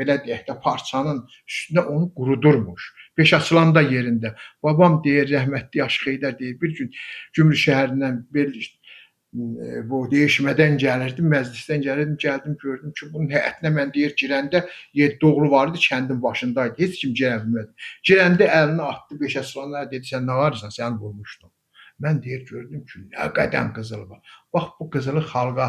belə deyək də parçanın üstünə onu qurudurmuş. 5 açılan da yerində. Babam deyir, rəhmətli Yaşı Xeydər deyir, bir gün Gümrü şəhərindən bu değişmədən gəlirdim, məclisdən gəldim, gördüm ki, bunun həyətinə mən deyir, girəndə 7 oğlu vardı, kəndin başındaydı, heç kim girə bilmədi. Girəndə əlini atdı, 5 açılanlara dedi, sən nə varırsan, səni vurmuşdum. Mən deyir, gördüm ki, nə qədəm qızıl var. Bax, bu qızılı xalqa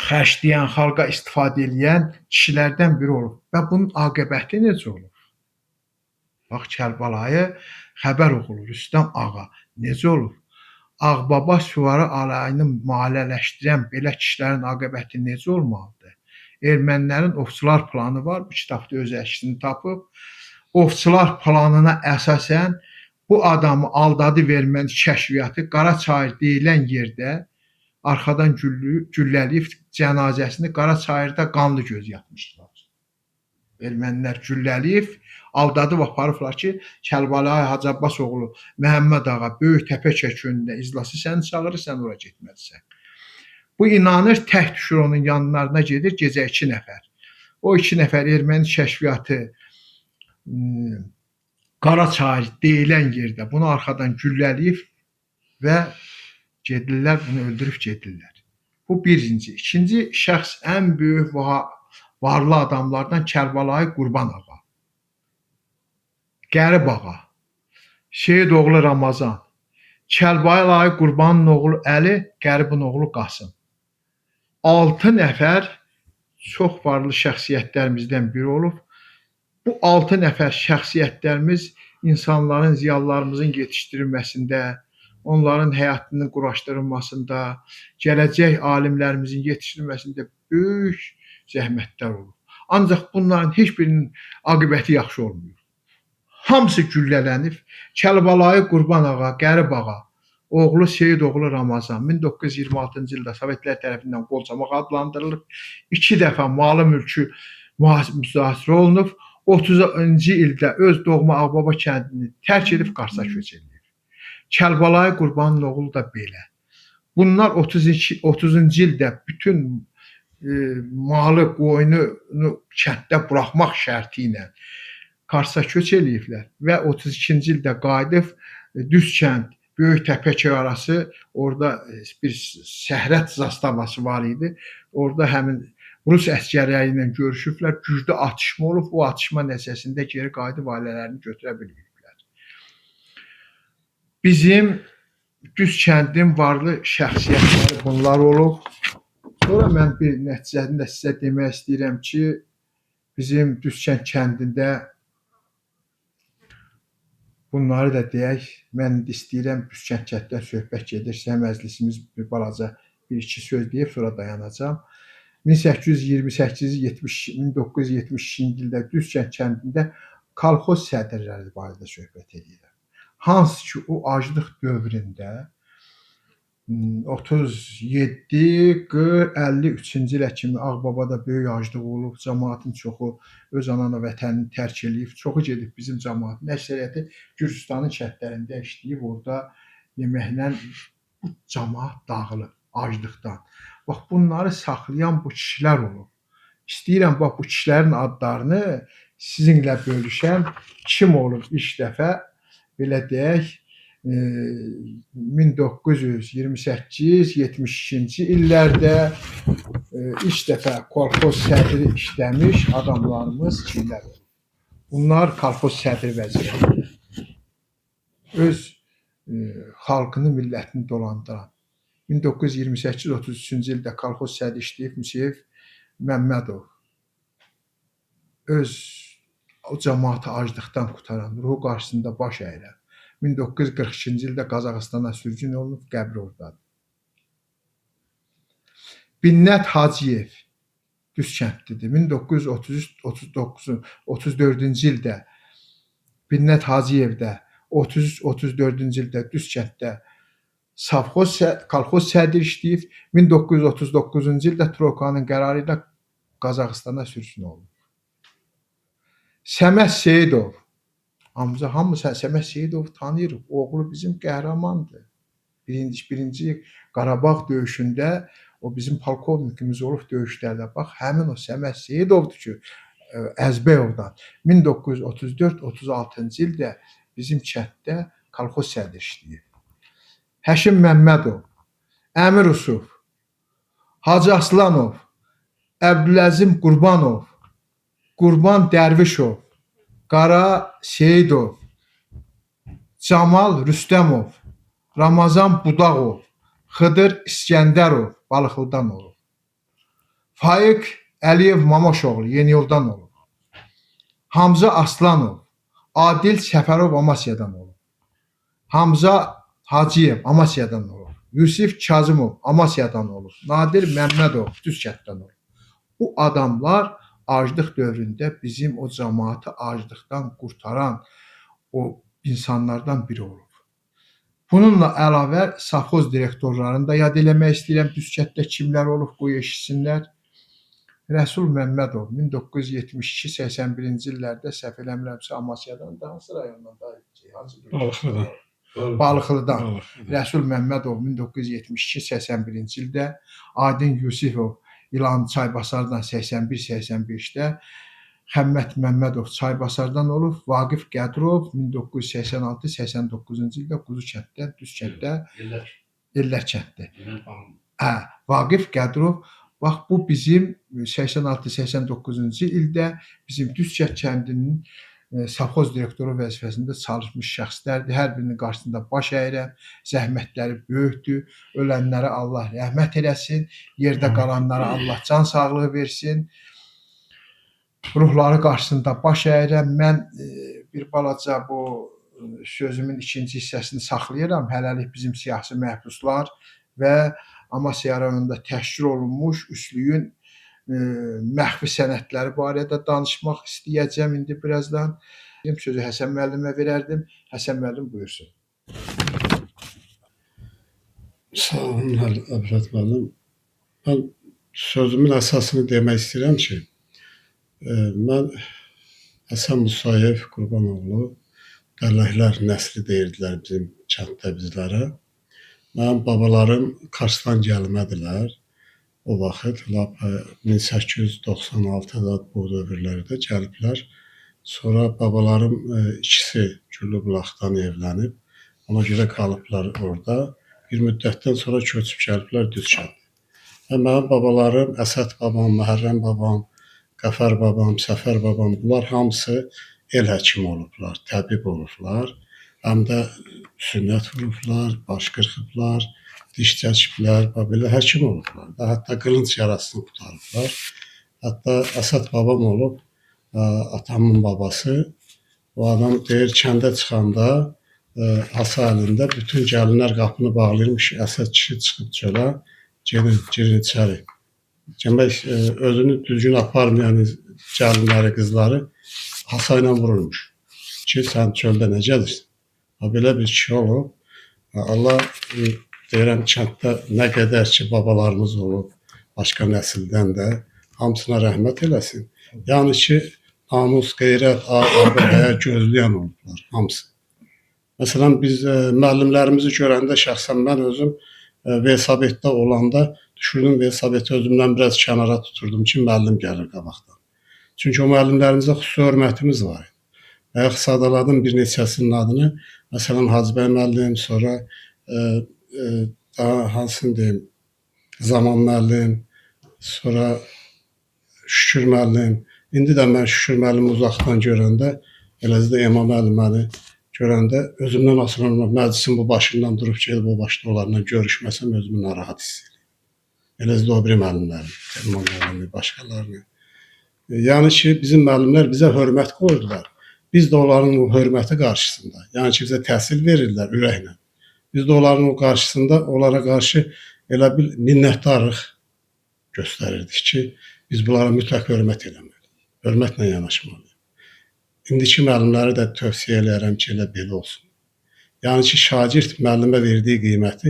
xərcləyən, xalqa istifadə edən kişilərdən biri olub. Və bunun aqibəti necə olub? Bax, Kərbəlayı xəbər oxulu, Rüstəm ağa, necə olub? Ağbaba Süvari alayını maliyyələşdirən belə kişilərin aqibəti necə olmalıdır? Ermənilərin ovçular planı var, bu kitabda öz əksini tapıb. Ovçular planına əsasən bu adamı aldadı verməni kəşfiyyatı Qaraçayır deyilən yerdə arxadan gülləliyib cənazəsini Qaraçayırda qanlı göz yatmışdılar. Ermənilər gülləliyib, aldadıb aparıblar ki, Kərbəlayı Hacı Abbas oğlu Məhəmməd ağa böyük təpə çəkönündə iclası səni çağırır, sən ora getməlisən. Bu inanır, tək düşür onun yanlarına gedir, gecə 2 nəfər. O 2 nəfər erməni kəşfiyyatı Qaraçayır deyilən yerdə bunu arxadan gülləliyib və gedirlər, bunu öldürüb gedirlər. Bu birinci. İkinci şəxs ən böyük varlı adamlardan Kərbəlayı Qurban ağa. Qərib ağa, Seyid oğlu Ramazan, Kərbəlayı Qurbanın oğlu Əli, Qəribin oğlu Qasım. 6 nəfər çox varlı şəxsiyyətlərimizdən biri olub. Bu 6 nəfər şəxsiyyətlərimiz insanların, ziyalılarımızın yetişdirilməsində, onların həyatının quraşdırılmasında, gələcək alimlərimizin yetişdirilməsində böyük zəhmətlər olub. Ancaq bunların heç birinin aqibəti yaxşı olmuyor. Hamısı güllələnib. Kərbəlayı Qurban ağa, Qərib ağa, oğlu Seyid oğlu Ramazan 1926-cı ildə Sovetlər tərəfindən qolçamaq adlandırılıb. 2 dəfə malı mülkü müzahirə olunub. 30-cu ildə öz doğma Ağbaba kəndini tərk edib Qarsa köç edir. Kərbəlayı Qurbanın oğlu da belə. Bunlar 30-cu ildə bütün malı, qoyunu kənddə buraxmaq şərti ilə Karsa köç eləyiblər və 32-ci ildə qayıdıb Düzkənd, Böyük Təpəköy arası orada bir Səhrət zastavası var idi. Orada həmin Rus əsgərləri ilə görüşüblər, güclü atışma olub, o atışma nəticəsində geri qayıdıb ailələrini götürə biliblər. Bizim Düzkəndin varlı şəxsiyyətləri bunlar olub. Sonra mən bir nəticəsində sizə demək istəyirəm ki, bizim Düzkənd kəndində bunları da deyək, mən istəyirəm Düzkənd kənddən söhbət gedirsə, məclisimiz bir balaca bir-iki söz deyib, sonra dayanacam. 1972-ci ildə Düzkənd kəndində kolxoz sədrləri barədə söhbət edirəm. Hansı ki, o aclıq dövründə 37-53-cü ilə kimi Ağbabada böyük aclıq olub, cəmaatın çoxu öz ana vətənini tərk eləyib, çoxu gedib bizim cəmaatın əksəriyyəti Gürcüstanın kəndlərində işləyib, orada yeməklə bu cəmaat dağılıb aclıqdan. Bax, bunları saxlayan bu kişilər olub. İstəyirəm, bax, bu kişilərin adlarını sizinlə bölüşəm. Kim olub ilk dəfə, belə deyək, 1928-72-ci illərdə ilk dəfə kolxoz sədri işləmiş adamlarımız kimlər olub? Bunlar kolxoz sədri vəzifəsində. Öz xalqını, millətini dolandıran. 1928-33-cü ildə kolxoz sədri işləyib Müseyev Məmmədov. Öz o cəmaatı aclıqdan qutaran, ruhu qarşısında baş əyirən. 1942-ci ildə Qazaxıstana sürgün olunub, qəbri oradadır. Binnət Hacıyev Düzkəndlidir. 1934-cü ildə Binnət Hacıyevdə, 33-34-cü ildə Düzkənddə kolxoz sədri işləyib, 1939-cu ildə Trokanın qərarı ilə Qazaxıstana sürgün olunub. Səməd Seyidov. Hamısı Səməd Seyidov tanıyır. Oğlu bizim qəhrəmandır. Birinci Qarabağ döyüşündə o bizim polkovnikimiz olub döyüşlərdə. Bax, həmin o Səməd Seyidovdur ki, Əzbəyovdan 1934-36-cı ildə bizim kənddə kolxoz sədri işləyir. Həşim Məmmədov, Əmir Usuf, Hacı Aslanov, Əbdüləzim Qurbanov, Qurban Dərvişov, Qara Seyidov, Camal Rüstəmov, Ramazan Budağov, Xıdır İskəndərov Balıqlıdan olub. Faiq Əliyev Mamoşoğlu Yeniyoldan olub. Hamza Aslanov, Adil Səfərov Amasya'dan olub. Hamza Hacıyev Amasya'dan olub. Yusif Kazımov Amasya'dan olub. Nadir Məmmədov Düzkətdən olub. Bu adamlar aclıq dövründə bizim o cəmaatı aclıqdan qurtaran o insanlardan biri olub. Bununla əlavə safxoz direktorlarını da yad eləmək istəyirəm. Düzkətdə kimlər olub, qoy eşitsinlər. Rəsul Məmmədov 1972-81-ci illərdə səhv eləmirəmsə Amasya'dan da hansı rayondan da Balıqlıdan. Balıqlıdan. Rəsul Məmmədov 1972-81-ci ildə, Adin Yusifov İlan Çaybasardan 81-85-də, Həmmət Məmmədov Çaybasardan olub, Vaqif Qədirov 1986-89-cu ildə Quzukənddə, Düzkətdə, Ellər kənddə. Vaqif Qədirov, bax bu bizim 86-89-cu ildə bizim Düzkət kəndinin safxoz direktoru vəzifəsində çalışmış şəxslərdir. Hər birinin qarşısında baş əyirəm. Zəhmətləri böyükdür. Ölənlərə Allah rəhmət eləsin. Yerdə qalanlara Allah can sağlığı versin. Ruhları qarşısında baş əyirəm. Mən bir balaca bu sözümün ikinci hissəsini saxlayıram. Hələlik bizim siyasi məhbuslar və Amasya rayonunda təşkil olunmuş üslüyün məxfi sənədləri barədə danışmaq istəyəcəm indi birazdan. Sözü Həsən müəllimə verərdim. Həsən müəllim buyursun. Sağ olun, Əbrət müəllim. Mən sözümün əsasını demək istəyirəm ki, mən Həsən Musayev Qurbanoğlu, Dəlləklər nəsli deyirdilər bizim kənddə bizlərə. Mənim babalarım Karsdan gəlmədilər. O vaxt 1896-da bu dövrlərdə gəliblər. Sonra babalarım ikisi Güllübulaqdan evlənib. Ona görə qalıblar orada. Bir müddətdən sonra köçüb gəliblər Düzkəndə. Və mənim babalarım Əsəd babam, Məhərrəm babam, Qəfər babam, Səfər babam, bunlar hamısı el həkimi olublar, təbib olublar. Həm də sünnət vurublar, baş qırxıblar, diş çəkiblər, belə həkim olublar. Hətta qılınc yarasını qurtarıblar. Hətta Əsəd babam olub, atamın babası. O adam deyir, kəndə çıxanda asa əlində bütün gəlinlər qapını bağlayırmış, Əsəd kişi çıxıb çölə, girin içəri. Demək, özünü düzgün aparmayan gəlinləri, qızları asa ilə vururmuş ki, sən çöldə nə gəlirsən? Belə bir kişi olub. Allah deyirəm, kənddə nə qədər ki, babalarımız olub, başqa nəsildən də hamısına rəhmət eləsin. Yəni ki, namus, qeyrət, abi, həyə gözləyən olublar, hamısı. Məsələn, biz müəllimlərimizi görəndə şəxsən mən özüm Velsabetdə olanda düşürdüm Velsabeti özümdən biraz kənara tuturdum ki, müəllim gəlir qabaqdan. Çünki o müəllimlərimizə xüsusi hörmətimiz var. Bayaq sadaladım bir neçəsinin adını. Məsələn, Hacıbəy müəllim, sonra daha hansını deyim, Zaman müəllim, sonra Şükür müəllim. İndi də mən Şükür müəllimi uzaqdan görəndə, eləcə də Emam müəlliməni görəndə özümdən asılı olmaq, məclisin bu başından durub gelib o başda onlarla görüşməsəm özümü narahat hiss edirəm. Eləcə də o biri müəllimlərim, Emam müəllimi, başqalarını. Yəni ki, bizim müəllimlər bizə hörmət qoydular. Biz də onların o hörməti qarşısında, yəni ki, bizə təhsil verirlər ürəklə. Biz də onların o qarşısında, onlara qarşı elə bir minnətdarlıq göstərirdik ki, biz bunlara mütləq hörmət eləməliyik, hörmətlə yanaşmalıyıq. İndiki müəllimləri də tövsiyə eləyərəm ki, elə belə olsun. Yəni ki, şagird müəllimə verdiyi qiyməti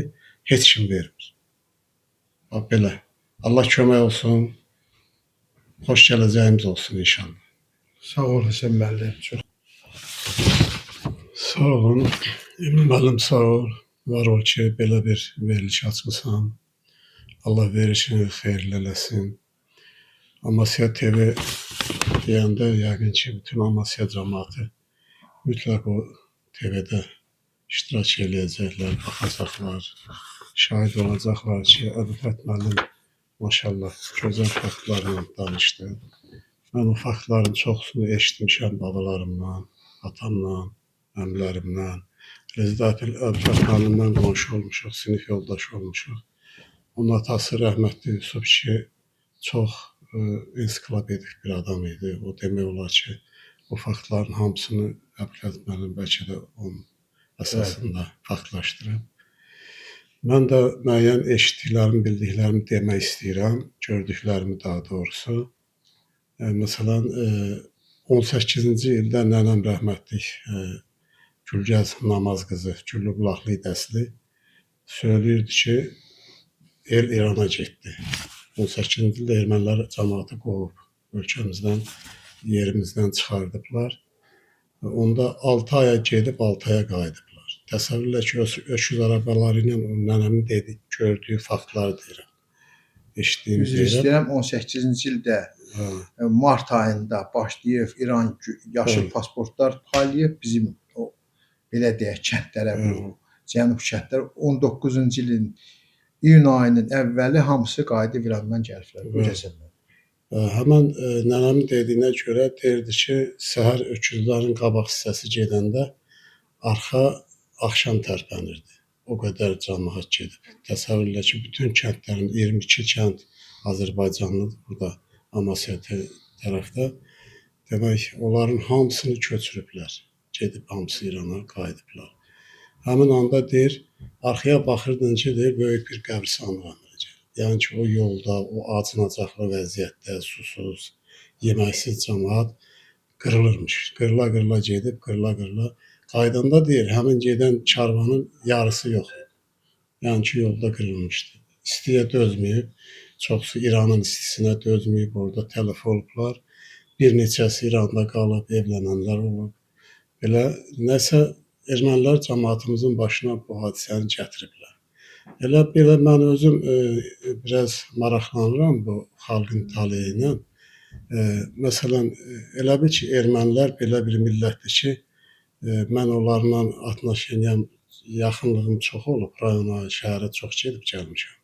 heç kim vermir. Bax, belə. Allah kömək olsun, xoş gələcəyimiz olsun inşallah. Sağ ol Həsən müəllim. Çox Sağ olun. Emin müəllim sağ ol. Var ol ki, belə bir veriliş açmısan. Allah verişini xeyirli eləsin. Amasya TV deyəndə yəqin ki, bütün Amasya cəmaatı mütləq o TV-də iştirak eləyəcəklər, baxacaqlar, şahid olacaqlar ki, Əbülfət müəllim maşallah gözəl faktlarla danışdı. Mən o faktların çoxsunu eşitmişəm babalarımdan, atamla, əmlərimdən. Rezidətil Əbülfət müəllimdən qonşu olmuşuq, sinif yoldaş olmuşuq. Onun atası rəhmətli Yusuf kişi çox ensiklopedik bir adam idi. O demək olar ki, o faktların hamısını Əbülfət müəllim bəlkə də onun əsasında faktlaşdırıb. Mən də müəyyən eşitdiklərimi, bildiklərimi demək istəyirəm, gördüklərimi daha doğrusu. Məsələn, 18-ci ildə nənəm rəhmətlik Gülgəz Namaz qızı, Güllübulaqlı İdəsli söyləyirdi ki, el İrana getdi. 18-ci ildə ermənilər cəmaatı qovub ölkəmizdən, yerimizdən çıxardıblar. Onda 6 aya gedib 6 aya qayıdıblar. Təsəvvür elə ki, öküz arabaları ilə nənəmin dediyi, gördüyü faktları deyirəm. Eşitdiyimi üzr deyirəm. istəyirəm 18-ci ildə mart ayında başlayıb İran yaşıl Bəli. pasportlar paylayıb bizim o belə deyək kəndlərə bu cənub kəndlər 19-cu ilin iyun ayının əvvəli hamısı qayıdıb İrandan gəliblər. Bu Bəli. Həsən müəllim. Həmən nənəmin dediyinə görə deyirdi ki, səhər öküzlərin qabaq hissəsi gedəndə arxa axşam tərpənirdi. O qədər cəmaət gedib. Təsəvvür elə ki, bütün kəndlərin 22 kənd Azərbaycanlıdır burada Amasya tərəfdə. Demək, onların hamısını köçürüblər. Gedib hamısı İrana qayıdıblar. Həmin anda deyir, arxaya baxırdın ki, deyir, böyük bir qəbristanlıq əmələcək. Yəni ki, o yolda, o acınacaqlı vəziyyətdə, susuz, yeməksiz cəmaət qırılırmış. Qırıla-qırıla gedib, qırıla-qırıla. Qaydanda deyir, həmin gedən karvanın yarısı yox. Yəni ki, yolda qırılmışdı. İstiyə dözməyib, çoxsu İranın istisinə dözməyib, orada tələf olublar. Bir neçəsi İranda qalıb, evlənənlər olub. Belə nəsə ermənilər cəmaatımızın başına bu hadisəni gətiriblər. Elə belə mən özüm biraz maraqlanıram bu xalqın taleyi ilə. Məsələn, elə bil ki, ermənilər belə bir millətdir ki, mən onlarla atnaşıyam, yaxınlığım çox olub, rayona, şəhərə çox gedib gəlmişəm.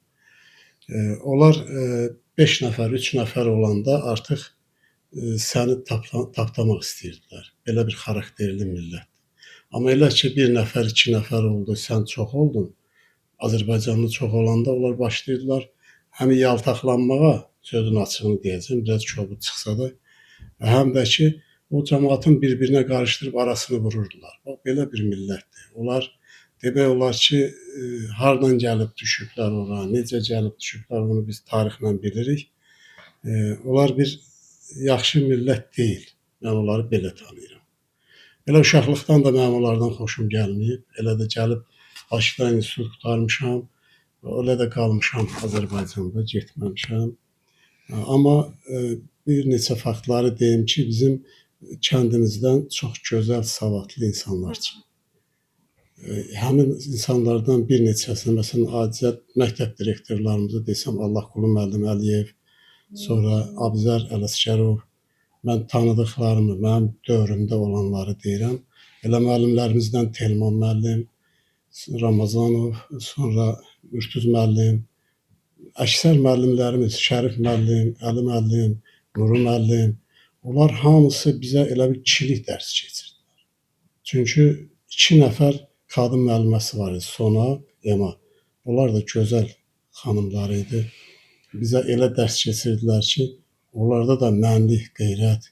Onlar 5 nəfər, 3 nəfər olanda artıq səni tapdamaq istəyirdilər. Belə bir xarakterli millət. Amma elə ki, 1 nəfər, 2 nəfər oldu, sən çox oldun, Azərbaycanlı çox olanda onlar başlayırdılar həm yaltaqlanmağa, sözün açığını deyəcəm, biraz kobud çıxsa da, həm də ki, o cəmaatın bir-birinə qarışdırıb arasını vururdular. Bax, belə bir millətdir. Onlar demək olar ki, hardan gəlib düşüblər ora, necə gəlib düşüblər, onu biz tarixlə bilirik. Onlar bir yaxşı millət deyil. Mən onları belə tanıyıram. Elə uşaqlıqdan da mənim onlardan xoşum gəlməyib. Elə də gəlib Bakıda institut qurtarmışam. Elə də qalmışam Azərbaycanda, getməmişəm. Amma bir neçə faktları deyim ki, bizim kəndimizdən çox gözəl, savadlı insanlar çıxıb. Həmin insanlardan bir neçəsini, məsələn, Acizət məktəb direktorlarımızı desəm, Allahqulu müəllim Əliyev, sonra Abzər Ələsgərov, mən tanıdıqlarımı, mənim dövrümdə olanları deyirəm. Elə müəllimlərimizdən Telman müəllim, Ramazanov, sonra Ürtüz müəllim, əksər müəllimlərimiz, Şərif müəllim, Əli müəllim, Nuru müəllim, onlar hamısı bizə elə bir kişilik dərsi keçirdilər. Çünki 2 nəfər qadın müəlliməsi var idi, Sona, Ema. Onlar da gözəl xanımlar idi. Bizə elə dərs keçirdilər ki, onlarda da mənlik, qeyrət,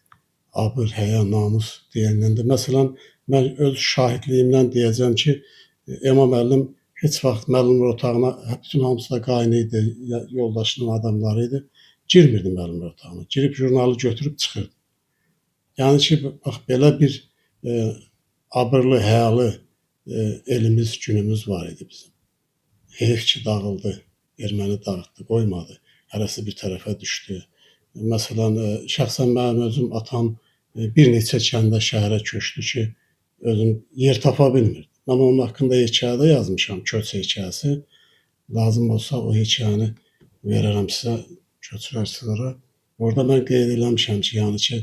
abır, həya, namus deyəndə. Məsələn, mən öz şahidliyimdən deyəcəm ki, Ema müəllim heç vaxt müəllimlər otağına, bütün hamısı da qaynı idi, yoldaşının adamları idi. Girmirdi müəllimlər otağına. Girib jurnalı götürüb çıxırdı. Yəni ki, bax, belə bir abırlı, həyalı elimiz, günümüz var idi bizim. Heyf ki, dağıldı, erməni dağıtdı, qoymadı. Hərəsi bir tərəfə düşdü. Məsələn, şəxsən mənim özüm atam bir neçə kəndə, şəhərə köçdü ki, özüm yer tapa bilmirdi. Mən onun haqqında hekayədə yazmışam, köç hekayəsi. Lazım olsa o hekayəni verərəm sizə, köçürərsiniz ora. Orada mən qeyd eləmişəm ki, yəni ki,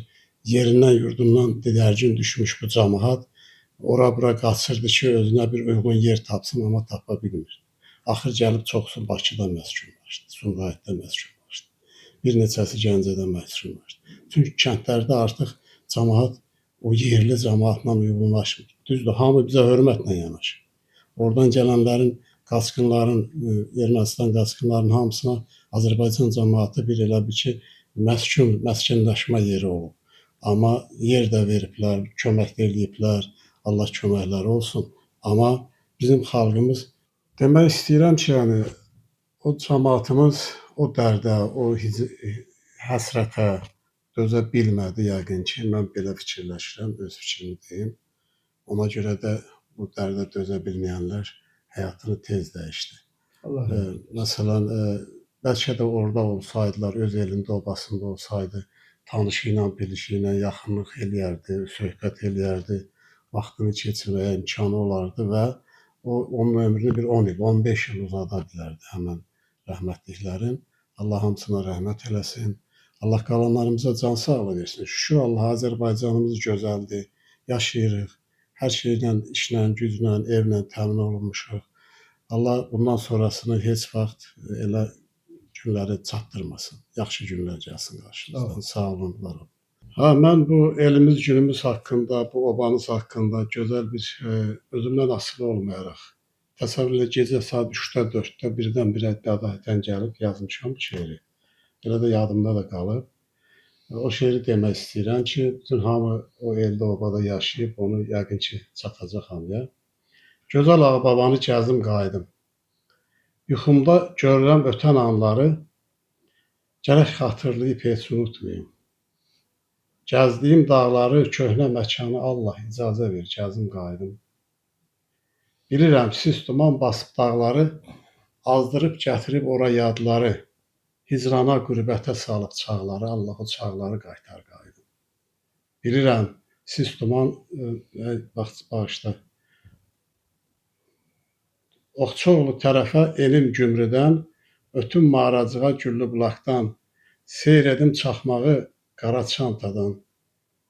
yerindən, yurdundan didərgin düşmüş bu cəmaət ora-bura qaçırdı ki, özünə bir uyğun yer tapsın, amma tapa bilmir. Axır gəlib çoxsu Bakıda məskunlaşdı, Sumqayıtda məskunlaşdı. Bir neçəsi Gəncədə məskunlaşdı. Çünki kəndlərdə artıq cəmaət o yerli cəmaatla uyğunlaşmır. Düzdür, hamı bizə hörmətlə yanaşır. Oradan gələnlərin, qaçqınların, Ermənistan qaçqınlarının hamısına Azərbaycan cəmaəti bir elə bir ki, məskunlaşma yeri olub. Amma yer də veriblər, kömək də eləyiblər, Allah köməkləri olsun. Amma bizim xalqımız, demək istəyirəm ki, yəni o cəmaatımız o dərdə, o həsrətə dözə bilmədi yəqin ki, mən belə fikirləşirəm, öz fikrimi deyim. Ona görə də bu dərdə dözə bilməyənlər həyatını tez dəyişdi. Allah Məsələn, bəlkə də orada olsaydılar, öz elində, obasında olsaydı, tanışı ilə, bilişi ilə yaxınlıq eləyərdi, söhbət eləyərdi, vaxtını keçirməyə imkanı olardı və onun ömrünü bir 10 il, 15 il uzada bilərdi həmən rəhmətliklərin. Allah hamısına rəhmət eləsin. Allah qalanlarımıza can sağlığı versin. Şükür Allah, Azərbaycanımız gözəldir, yaşayırıq. Hər şeylə, işlə, güclə, evlə təmin olunmuşuq. Allah bundan sonrasını heç vaxt elə günləri çatdırmasın. Yaxşı günlər gəlsin qarşımızdan. Sağ olun, var olun. Mən bu elimiz, günümüz haqqında, bu obamız haqqında gözəl bir özümdən asılı olmayaraq, təsəvvür elə gecə saat 3-də, 4-də birdən-birə dəvətən gəlib yazmışam bu şeiri. Elə də yadımda da qalıb. O şeiri demək istəyirəm ki, bütün hamı o eldə, obada yaşayıb, onu yəqin ki, çatacaq hamıya. Gözəl Ağbabanı gəzdim, qayıdım. Yuxumda görürəm ötən anları, gərək xatırlayıb heç unutmayım. Gəzdiyim dağları, köhnə məkanı Allah icazə ver, gəzim, qayıdım. Bilirəm, sis duman basıb dağları, azdırıb gətirib ora yadları, hicrana, qürbətə salıb çağları, Allah o çağları qaytar, qayıdım. Bilirəm, sis duman, bağışda, Oxçoğlu tərəfə elim gümrüdən, ötüm mağaracığa güllü bulaqdan, seyr edim çaxmağı qara çantadan,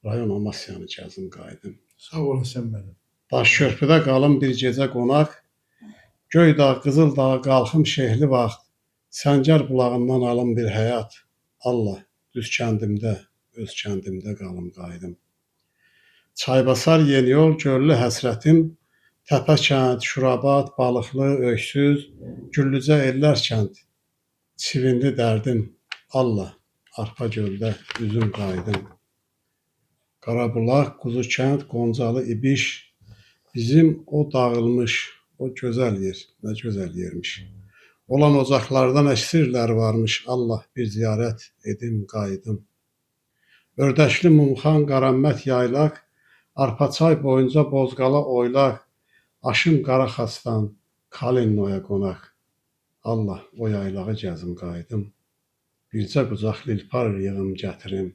rayon Amasyanı gəzim, qayıdım. Sağ olasın mənim. Daş körpüdə qalım bir gecə qonaq, Göydağ, Qızıldağ, qalxım şehli vaxt, Səngər bulağından alım bir həyat, Allah, düz kəndimdə, öz kəndimdə qalım, qayıdım. Çaybasar yeni yol, göllü həsrətim, Təpə kənd, Şurabat, Balıqlı, Öksüz, Güllücə ellər kənd, Çivindi dərdim, Allah, arpa göldə üzüm, qayıdım. Qarabulaq, Quzu kənd, Qoncalı, İbiş, bizim o dağılmış, o gözəl yer, nə gözəl yermiş. Olan ocaqlardan əsirlər varmış, Allah bir ziyarət edim, qayıdım. Ördəkli Mumxan, Qaranmət yaylaq, Arpaçay boyunca Bozqala oylaq, Aşım Qaraxasdan, Kalinnoya qonaq. Allah o yaylağı gəzim, qayıdım. Bircə qucaq lilpar yığım gətirim,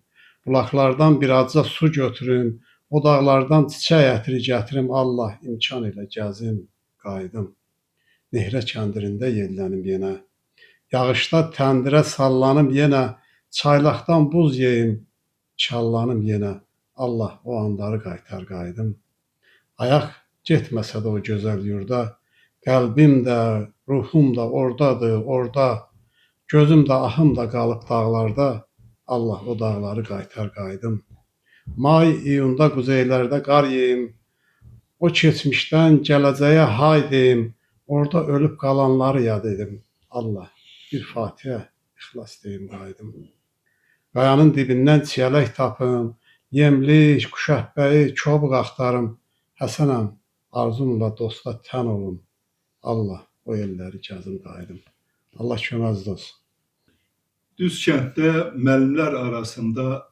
bulaqlardan bir azca su götürüm, o dağlardan çiçək ətri gətirim, Allah imkan elə gəzim, qayıdım. Nehrə kəndirində yellənim yenə, yağışda təndirə sallanım yenə, çaylaqdan buz yeyim, çallanım yenə, Allah o anları qaytar, qayıdım. Ayaq getməsə də o gözəl yurda, qəlbim də, ruhum da ordadır, orada, gözüm də, ahım da qalıb dağlarda, Allah o dağları qaytar, qayıdım. May, iyunda quzeylərdə qar yeyim, o keçmişdən gələcəyə hay deyim, orada ölüb qalanları yad edim. Allah, bir Fatihə, ixlas deyim, qayıdım. Qayanın dibindən çiyələk tapım, yemlik, kuşəhbəyi, çobuk axtarım. Həsənəm, arzumla dosta tən olun. Allah, o elləri gəzim, qayıdım. Allah köməkiniz olsun. Düz kənddə müəllimlər arasında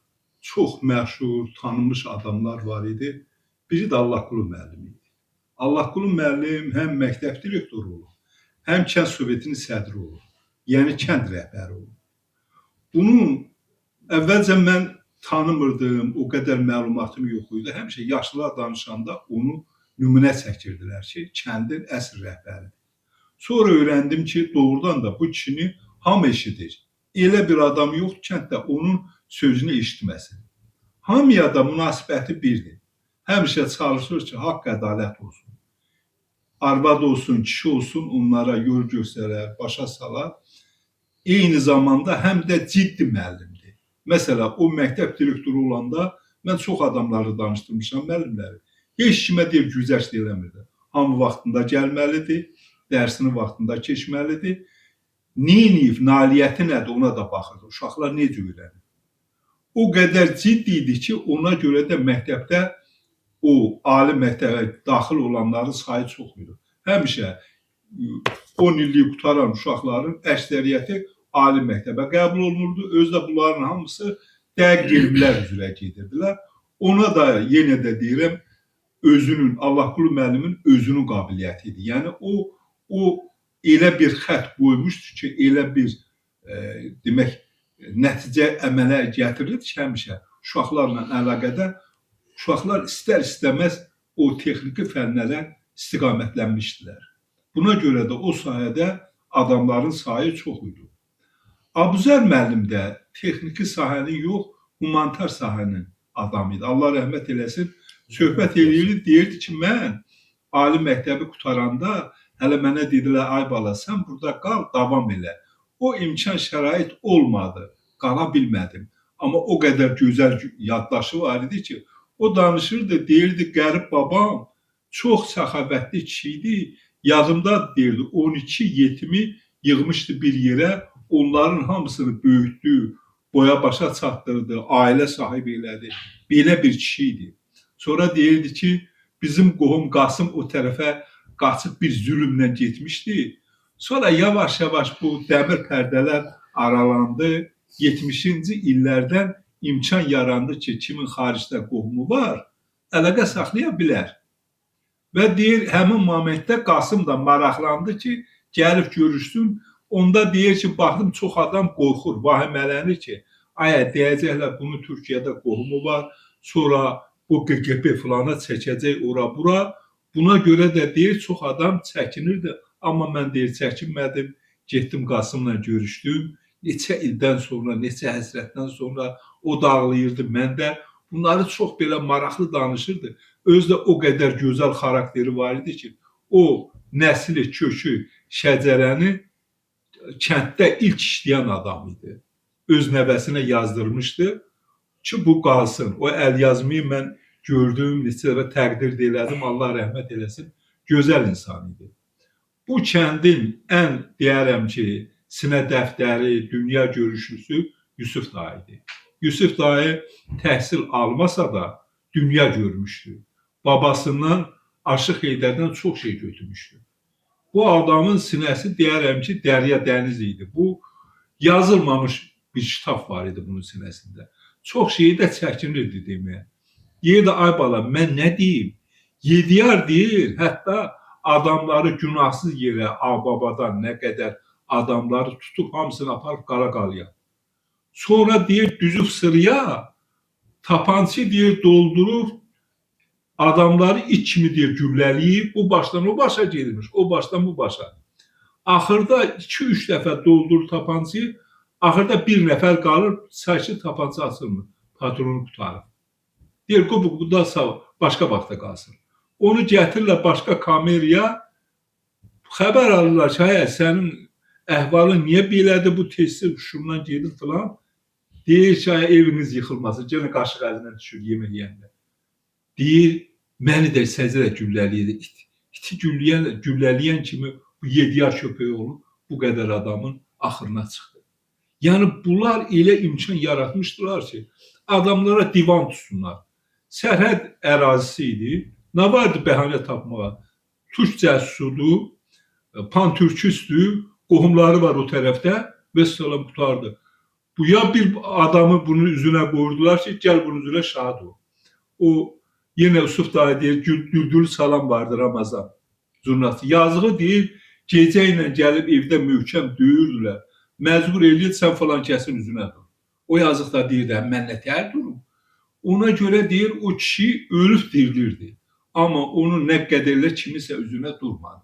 çox məşhur, tanınmış adamlar var idi. Biri də Allahqulu müəllim idi. Allahqulu müəllim həm məktəb direktoru olub, həm kənd sovetinin sədri olub, yəni kənd rəhbəri olub. Bunun əvvəlcə mən tanımırdım, o qədər məlumatım yox idi. Həmişə yaşlılar danışanda onu nümunə çəkirdilər ki, kəndin əsl rəhbəridir. Sonra öyrəndim ki, doğrudan da bu kişini hamı eşidir. Elə bir adam yox kənddə onun sözünü eşitməsin. Hamıya da münasibəti birdir. Həmişə çalışır ki, haqq ədalət olsun. Arvad olsun, kişi olsun, onlara yol göstərər, başa salar. Eyni zamanda həm də ciddi müəllimdir. Məsələn, o məktəb direktoru olanda mən çox adamları danışdırmışam, müəllimləri. Heç kimə deyib güzəşt eləmirdi. Hamı vaxtında gəlməlidir, dərsini vaxtında keçməlidir. Neyiniyib, nailiyyəti nədir, ona da baxırdı. Uşaqlar necə öyrənir? O qədər ciddi idi ki, ona görə də məktəbdə o ali məktəbə daxil olanların sayı çox idi. Həmişə 10 illik qutaran uşaqların əksəriyyəti ali məktəbə qəbul olunurdu. Özdə bunların hamısı dəqiq elmlər üzrə gedirdilər. Ona da yenə də deyirəm, özünün, Allahqulu müəllimin özünün qabiliyyəti idi. Yəni o elə bir xətt qoymuşdu ki, elə bir demək nəticə əmələ gətirirdi ki, həmişə uşaqlarla əlaqədə uşaqlar istər-istəməz o texniki fənlərə istiqamətlənmişdilər. Buna görə də o sahədə adamların sayı çox idi. Abuzər müəllim də texniki sahənin yox, humanitar sahənin adamı idi. Allah rəhmət eləsin. Söhbət eləyirdi, deyirdi ki, mən ali məktəbi qutaranda hələ mənə dedilər, ay bala, sən burada qal, davam elə. O imkan şərait olmadı, qala bilmədim. Amma o qədər gözəl yaddaşı var idi ki, o danışırdı, deyirdi, qərib babam çox səxavətli kişi idi. Yadımda deyirdi, 12 yetimi yığmışdı bir yerə, onların hamısını böyütdü, boya başa çatdırdı, ailə sahibi elədi. Belə bir kişi idi. Sonra deyirdi ki, bizim qohum Qasım o tərəfə qaçıb bir zülümlə getmişdi. Sonra yavaş-yavaş bu dəmir pərdələr aralandı. 70-ci illərdən imkan yarandı ki, kimin xaricdə qohumu var, əlaqə saxlaya bilər. Və deyir, həmin momentdə Qasım da maraqlandı ki, gəlib görüşsün. Onda deyir ki, baxdım, çox adam qorxur, vahimələnir ki, aya deyəcəklər, bunun Türkiyədə qohumu var, sonra bu QQP filana çəkəcək ora-bura. Buna görə də deyir, çox adam çəkinirdi. Amma mən deyir, çəkinmədim, getdim Qasımla görüşdüm. Neçə ildən sonra, neçə həsrətdən sonra o da ağlayırdı, mən də. Bunları çox belə maraqlı danışırdı. Özdə o qədər gözəl xarakteri var idi ki, o nəsli, kökü, şəcərəni kənddə ilk işləyən adam idi. Öz nəvəsinə yazdırmışdı ki, bu qalsın. O əl yazmayı mən gördüm, neçə dəfə təqdir də elədim, Allah rəhmət eləsin. Gözəl insan idi. Bu kəndin ən deyərəm ki, sinə dəftəri, dünya görüşlüsü Yusuf dayıdır. Yusuf dayı təhsil almasa da dünya görmüşdü. Babasından, Aşıq Heydərdən çox şey götürmüşdü. Bu adamın sinəsi deyərəm ki, dərya dəniz idi. Bu yazılmamış bir kitab var idi bunun sinəsində. Çox şeyi də çəkinirdi deməyə. Deyirdi, ay bala, mən nə deyim? Yediyar deyir, hətta adamları günahsız yerə, ağbabadan nə qədər adamları tutub, hamısını aparıb qara-qalıya. Sonra deyir, düzüb sırıya, tapançı deyir, doldurur, adamları iç kimi deyir, gülləliyib, bu başdan o başa gelmiş, o başdan bu başa. Axırda 2-3 dəfə doldurur tapançıyı, axırda bir nəfər qalır, saçı tapançı açılmır, patronu qutarır. Deyir, bu da başqa vaxta qalsın. Onu gətirirlər başqa kameraya, xəbər alırlar ki, hə, sənin əhvalın niyə belədir, bu testi şundan gedir filan. Deyir ki, eviniz yıxılmasın, gene qaşıq əlindən düşür yemək yeyəndə. Deyir, məni də səcrə gülləliyir. İti gülləliyən kimi bu 7 yaş köpəyi olub, bu qədər adamın axırına çıxdı. Yəni, bunlar elə imkan yaratmışdılar ki, adamlara divan tutsunlar. Sərhəd ərazisi idi. Nə vardı bəhanə tapmağa? Türk cəsusudur, pan-türküsdür, qohumları var o tərəfdə və salam qutardı. Bu ya bir adamı bunun üzünə qoyurdular ki, gəl bunun üzünə şahid ol. O, yenə Yusuf dayı deyir, güldürü salam vardı Ramazan zurnası. Yazığı deyir, gecə ilə gəlib evdə möhkəm döyürdülər. Məcbur eləyir, sən falan kəsin üzünə dur. O yazıqda deyir də, mən nətər durum? Ona görə deyir, o kişi ölüb dirilirdi. Amma onun nə qədərlə kimisə üzünə durmadı.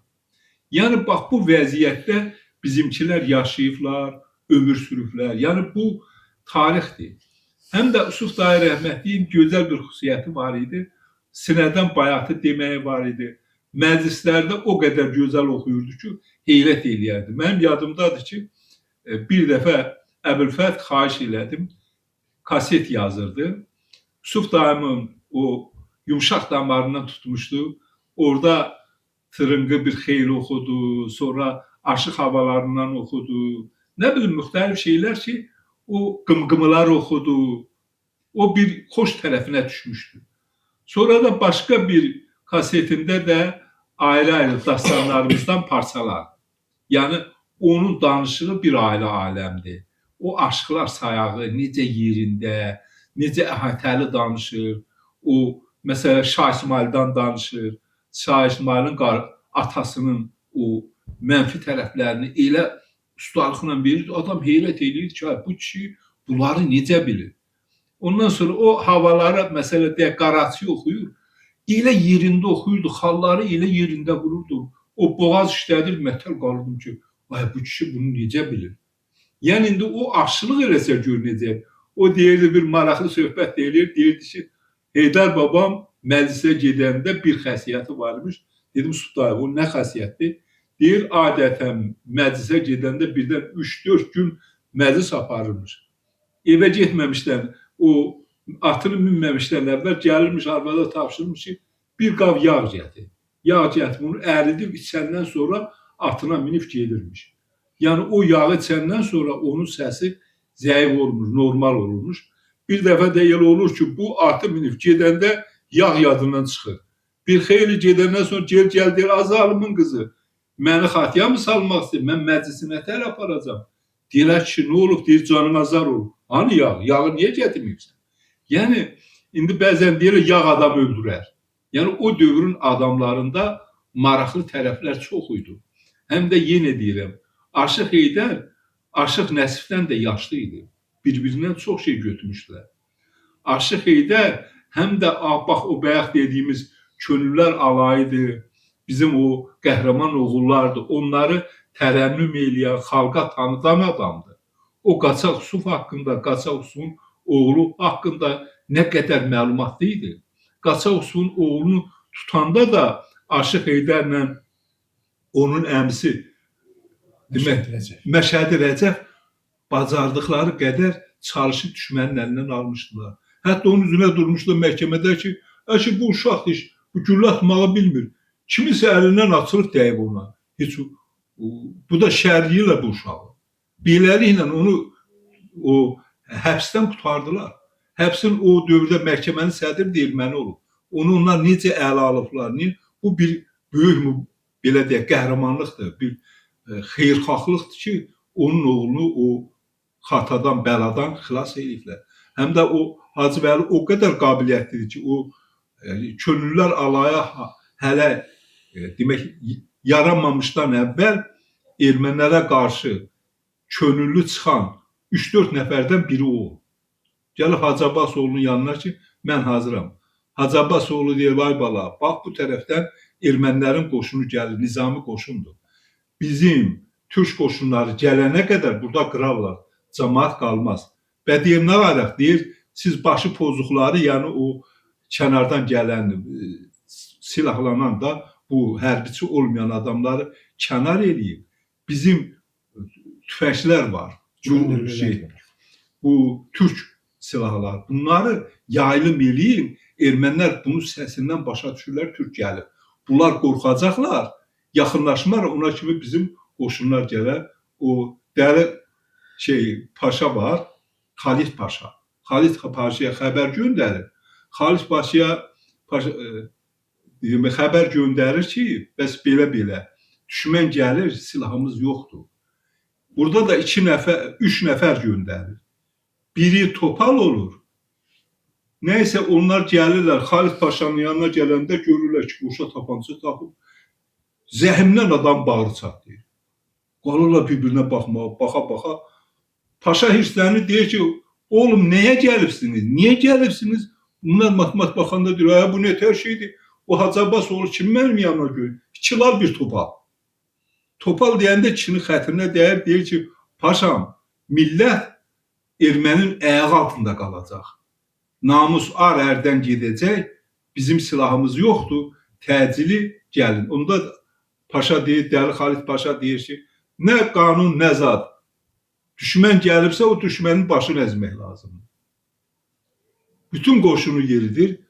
Yəni, bax, bu vəziyyətdə bizimkilər yaşayıblar, ömür sürüblər. Yəni, bu tarixdir. Həm də Yusuf dayı rəhmətliyin gözəl bir xüsusiyyəti var idi. Sinədən bayatı deməyi var idi. Məclislərdə o qədər gözəl oxuyurdu ki, heyrət eləyərdi. Mənim yadımdadır ki, bir dəfə Əbülfət xahiş elədim, kaset yazırdı. Yusuf dayımın o yumşaq damarından tutmuşdu. Orada tırıngı bir xeyli oxudu, sonra aşıq havalarından oxudu. Nə bilim, müxtəlif şeylər ki, o qımqımılar oxudu. O bir xoş tərəfinə düşmüşdü. Sonra da başqa bir kasetində də ayrı-ayrı dastanlarımızdan parçalar. Yəni, onun danışığı bir ailə aləmdir. O aşıqlar sayağı necə yerində, necə əhatəli danışır. O, məsələn, Şah İsmail'dan danışır. Şah İsmail'in atasının o mənfi tərəflərini elə ustalıqla verir. Adam heyrət edir ki, bu kişi bunları necə bilir? Ondan sonra o havalara, məsələn, deyək, Qaraçı oxuyur. Elə yerində oxuyurdu, xalları elə yerində vururdu. O boğaz işlədir, mətəl qalırdım ki, bu kişi bunu necə bilir? Yəni, indi o aşılıq eləsə görünəcək. O deyirdi, bir maraqlı söhbət deyilir, deyirdi ki, Heydər babam məclisə gedəndə bir xəsiyyəti varmış. Dedim, Sultan, o nə xəsiyyətdir? Deyir, adətən məclisə gedəndə birdən 3-4 gün məclis aparırmış. Evə getməmişdən, o atını minməmişdən əvvəl gəlirmiş, arvada tapşırmış ki, bir qav yağ gətir. Yağ gətir, bunu əridib içəndən sonra atına minib gedirmiş. Yəni, o yağı içəndən sonra onun səsi zəif olmuş, normal olmuş. Bir dəfə də elə olur ki, bu atı minib gedəndə yağ yadından çıxır. Bir xeyli gedəndən sonra gel deyir, Azalımın qızı, məni xatiya mı salmaq istəyir? Mən məclisinə tər aparacam. Deyirlər ki, nə olub? Deyir, canım azar olub. Hani yağ? Yağı niyə gətirməyibsən? Yəni, indi bəzən deyirlər, yağ adam öldürər. Yəni, o dövrün adamlarında maraqlı tərəflər çox idi. Həm də yenə deyirəm, Aşıq Heydər, Aşıq Nəsifdən də yaşlı idi. Bir-birindən çox şey götürmüşdülər. Aşıq Heydər həm də, bax, o bayaq dediyimiz könüllülər alayıdır, bizim o qəhrəman oğullardır, onları tərənnüm eləyən, xalqa tanıdan adamdır. O Qaçaq Yusuf haqqında, Qaçaq Yusufun oğlu haqqında nə qədər məlumatlı idi. Qaçaq Yusufun oğlunu tutanda da Aşıq Heydərlə onun əmisi Məşədi Rəcəb bacardıqları qədər çalışıb düşmənin əlindən almışdılar. Hətta onun üzünə durmuşlar məhkəmədə ki, bu uşaqdır, bu güllə atmağı bilmir. Kimisə əlindən açılıb dəyib ona. Heç bu da şərliyirlər bu uşağı. Beləliklə onu həbsdən qurtardılar. Həbsin o dövrdə məhkəmənin sədri deyilməni olub. Onu onlar necə ələ alıblar? Bu bir böyük, belə deyək, qəhrəmanlıqdır, bir xeyirxahlıqdır ki, onun oğlunu o xatadan, bəladan xilas ediblər. Həm də o Hacı Vəli o qədər qabiliyyətlidir ki, o könüllülər alaya hələ demək, yaranmamışdan əvvəl ermənilərə qarşı könüllü çıxan 3-4 nəfərdən biri o. Gəlib Hacı Abbasoğlu'nun yanına ki, mən hazıram. Hacı Abbasoğlu deyir, vay bala, bax bu tərəfdən ermənilərin qoşunu gəlir, nizami qoşundur. Bizim türk qoşunları gələnə qədər burada qırarlar, cəmaat qalmaz. Bədiyyə nə varaq deyir, siz başı pozuqları, yəni o kənardan gələn, silahlanan da bu hərbiçi olmayan adamları kənar eləyib. Bizim tüfəklər var, bu türk silahlar. Bunları yayılım eləyin, ermənilər bunun səsindən başa düşürlər, türk gəlir. Bunlar qorxacaqlar, yaxınlaşmar, ona kimi bizim qoşunlar gələr. O dəli paşa var, Xalit Paşa. Xalit Paşa'ya xəbər göndərir. Xalit Paşa'ya xəbər göndərir ki, bəs belə-belə, düşmən gəlir, silahımız yoxdur. Burada da 3 nəfər göndərir. Biri topal olur. Nəysə onlar gəlirlər, Xalit Paşa'nın yanına gələndə görürlər ki, qoşa tapanca tapıb, zəhimdən adam bağrı çatlayır. Qalırlar bir-birinə baxmağa, baxa-baxa. Paşa hirslənir, deyir ki, Oğlum neye gəlibsiniz? Niye gəlibsiniz? Bunlar matematik baxanda deyir, bu nətər şeydir? O Hacı Abbas oğlu kim mənim yanıma görür? Çilar bir topal. Topal deyəndə kişinin xətrinə dəyər, deyir ki, paşam, millət ermənin ayağı altında qalacaq. Namus ar ərdən gedəcək, bizim silahımız yoxdur, təcili gəlin. Onda paşa deyir, Dəli Xalid Paşa deyir ki, nə qanun, nə zad. Düşmən gəlibsə, o düşmənin başını əzmək lazımdır. Bütün qoşunu yeridir.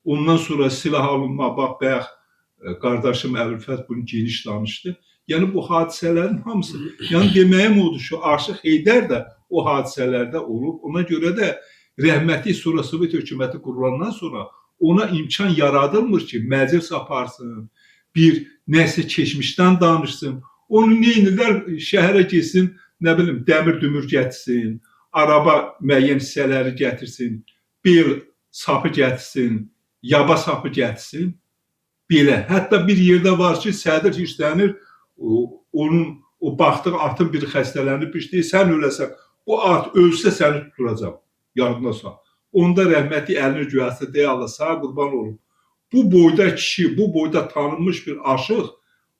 Ondan sonra silah alınma, bax, bayaq qardaşım Əbülfət bunu geniş danışdı. Yəni bu hadisələrin hamısı, yəni deməyim odur ki, Aşıq Heydər də o hadisələrdə olub. Ona görə də rəhmətli sonra Sovet hökuməti qurulandan sonra ona imkan yaradılmır ki, məclis aparsın, bir nəsə keçmişdən danışsın. Onu neynirlər, şəhərə getsin, nə bilim, dəmir dümür gətirsin, araba müəyyən hissələri gətirsin, bel sapı gətirsin, yaba sapı gətirsin. Belə. Hətta bir yerdə var ki, sədr hirslənir, onun o baxdığı atın biri xəstələnib, deyir, sən öləsən, bu at ölsə səni tutulacaq, yardımda sağ. Onda rəhmətli əlini güyəsə deyə Allah, sağ qurban olun. Bu boyda kişi, bu boyda tanınmış bir aşıq,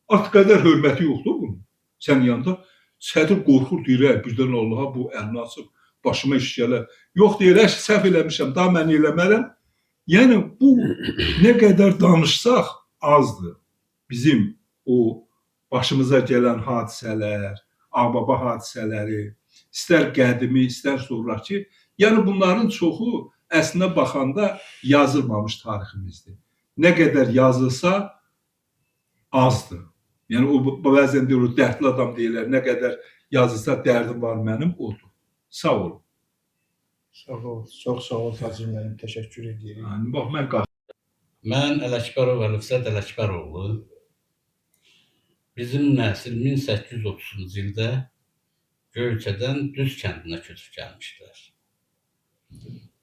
at qədər hörməti yoxdur bunun. Sən yanında sədr qorxur, deyir, birdən Allaha bu əlini açıb, başıma iş gələr. Yox, deyir, səhv eləmişəm, daha mən eləmərəm. Yəni, bu nə qədər danışsaq azdır. Bizim o başımıza gələn hadisələr, Ağbaba hadisələri, istər qədimi, istər sonraki, yəni bunların çoxu əslində baxanda yazılmamış tariximizdir. Nə qədər yazılsa azdır. Yəni o bəzən deyir, dərdli adam deyirlər, nə qədər yazılsa dərdim var mənim, odur. Sağ olun. Sağ ol, çox sağ ol Hacı mənim, təşəkkür edirəm. Yəni, bax, Mən Ələkbərov Əlifzəd Ələkbəroğlu bizim nəsil 1830-cu ildə Göyçədən Düz kəndinə köçüb gəlmişlər.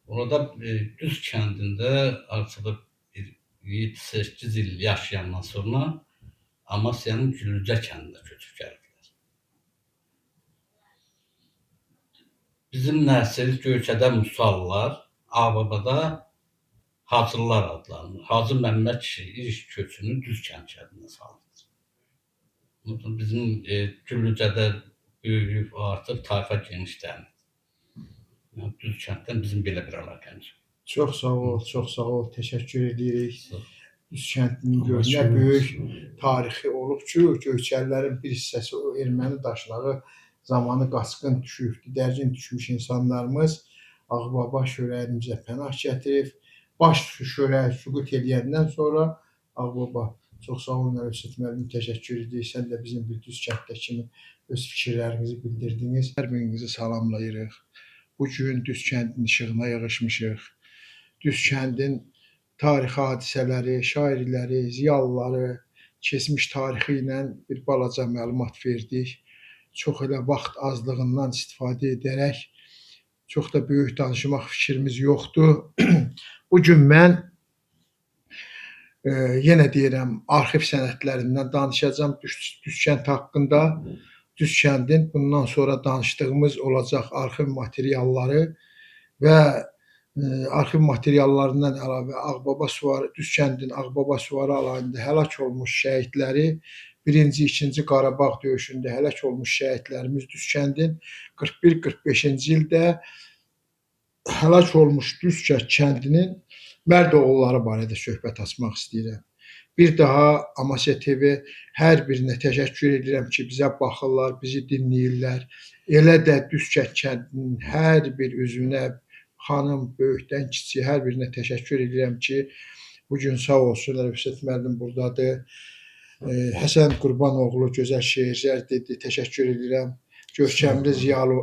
Orada Düz kəndində artıq 7-8 il yaşayandan sonra Amasya'nın Gülücə kəndinə köçüb gəldilər. Bizim nəsil Göyçədə Musallar, Ağbabada Hacılar adlanır. Hacı Məmməd kişi ilk köçünü Düz kəndinə saldı. Bizim Gülücədə böyüyüb artıq tayfa genişlənir. Yəni, Düz kənddən bizim belə bir əlaqəmiz. Çox sağ ol, təşəkkür edirik. Düz kəndinin görünə böyük tarixi olub ki, Göyçəlilərin bir hissəsi o erməni daşnağı zamanı qaçqın düşüb, didərgin düşmüş insanlarımız Ağbaba şörəyimizə pənah gətirib, baş şörəyi süqut edəndən sonra Ağbaba, çox sağ olun, Əlifzət müəllim, təşəkkür edirik. Sən də bizim bir Düz kənddə kimi öz fikirlərinizi bildirdiniz. Hər birinizi salamlayırıq. Bugün Düz kəndin işığına yığışmışıq. Düz kəndin tarixi hadisələri, şairləri, ziyalıları, keçmiş tarixi ilə bir balaca məlumat verdik. Çox elə vaxt azlığından istifadə edərək, çox da böyük danışmaq fikrimiz yoxdur. Bugün mən yenə deyirəm, arxiv sənədlərindən danışacağım Düz kənd haqqında. Düz kəndin bundan sonra danışdığımız olacaq arxiv materialları və arxiv materiallarından əlavə Ağbaba Suvarı, Düz kəndin Ağbaba Suvarı alayında həlak olmuş şəhidləri, 1-ci, 2-ci Qarabağ döyüşündə həlak olmuş şəhidlərimiz Düz kəndin 41-45-ci ildə həlak olmuş Düz kəndinin mərd oğulları barədə söhbət açmaq istəyirəm. Bir daha Amasya TV hər birinə təşəkkür edirəm ki, bizə baxırlar, bizi dinləyirlər. Elə də Düz kəndinin hər bir üzvünə, xanım, böyükdən kiçik hər birinə təşəkkür edirəm ki, bugün sağ olsun, Əlifzət müəllim buradadır. Həsən Qurbanoğlu gözəl şeirlər dedi, təşəkkür edirəm. Görkəmli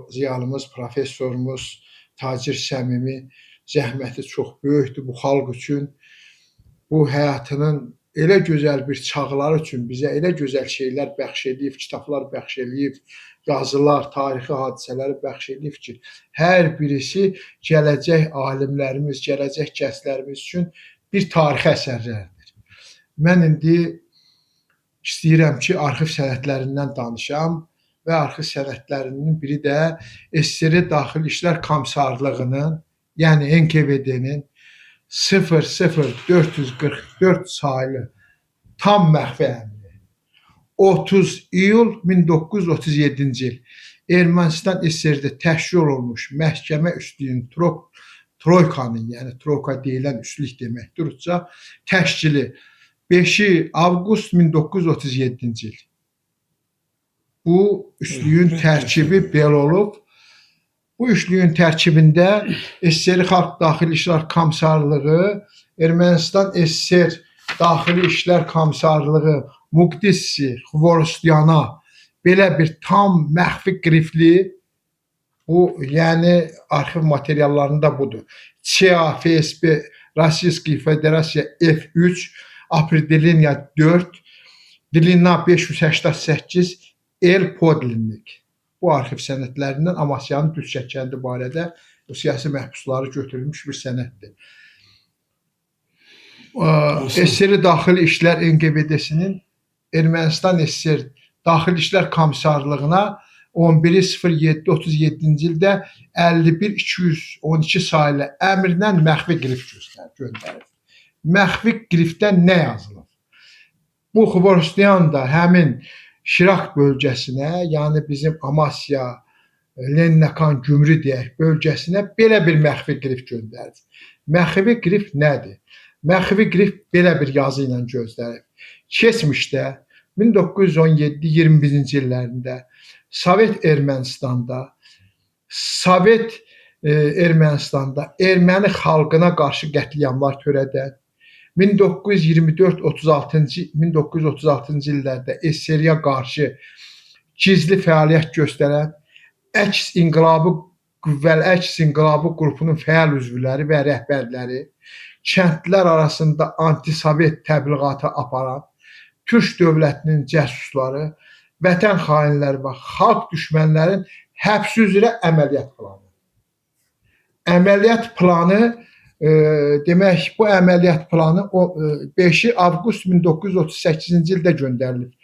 ziyalımız, professorumuz Tacir Səmimi zəhməti çox böyükdür bu xalq üçün. Bu həyatının elə gözəl bir çağları üçün bizə elə gözəl şeylər bəxş edib, kitablar bəxş edib, yazılar, tarixi hadisələri bəxş edib ki, hər birisi gələcək alimlərimiz, gələcək kəslərimiz üçün bir tarixi əsərlərdir. Mən indi istəyirəm ki, arxiv sənədlərindən danışam və arxив sənədlərinin biri də SSR Daxili İşlər Komissarlığının, yəni NKVD-nin 00444 saylı tam məxfi əmri 30 iyul 1937-ci il Ermənistan SSR-də təşkil olunmuş məhkəmə üstlüyün Troykanın, yəni Troyka deyilən üstlük deməkdir rusca, təşkili 5 avqust 1937-ci il. Bu üstlüyün tərkibi belə olub. Bu üstlüyün tərkibində SSR Xalq Daxili İşlər Komissarlığı, Ermənistan SSR Daxili İşlər Komissarlığı Muqdisi Xvorostiyana belə bir tam məxfi qrifli, bu yəni arxiv materiallarında budur. ÇA, FSB, Российская Federasiya F3, Определение 4, Dilina 588, El Podlinlik. Bu arxiv sənədlərindən Amasya'nın Düzçək kəndi barədə bu siyasi məhbusları götürülmüş bir sənəddir. SSR Daxili İşlər NKVD-sinin Ermənistan SSR Daxili İşlər Komissarlığına 11.07.37-ci ildə 51.212 saylı əmrlə məxfi qrif göndərir. Məxfi qrifdə nə yazılır? Bu Xvorostyan da həmin Şirak bölgəsinə, yəni bizim Amasya, Lennakan, Gümrü deyək bölgəsinə belə bir məxfi qrif göndərir. Məxfi qrif nədir? Məxfi qrif belə bir yazı ilə göstərir. Keçmişdə 1917-21-ci illərində Sovet Ermənistanda erməni xalqına qarşı qətliamlar törədən, 1924-1936-cı illərdə SSR-yə qarşı gizli fəaliyyət göstərən Əks İnqilabı qrupunun fəal üzvləri və rəhbərləri, kəndlər arasında anti-Sovet təbliğatı aparan, Türk dövlətinin cəsusları, vətən xainləri və xalq düşmənlərin həbsi üzrə əməliyyat planı. Əməliyyat planı demək, bu əməliyyat planı 5 avqust 1938-ci ildə göndərilib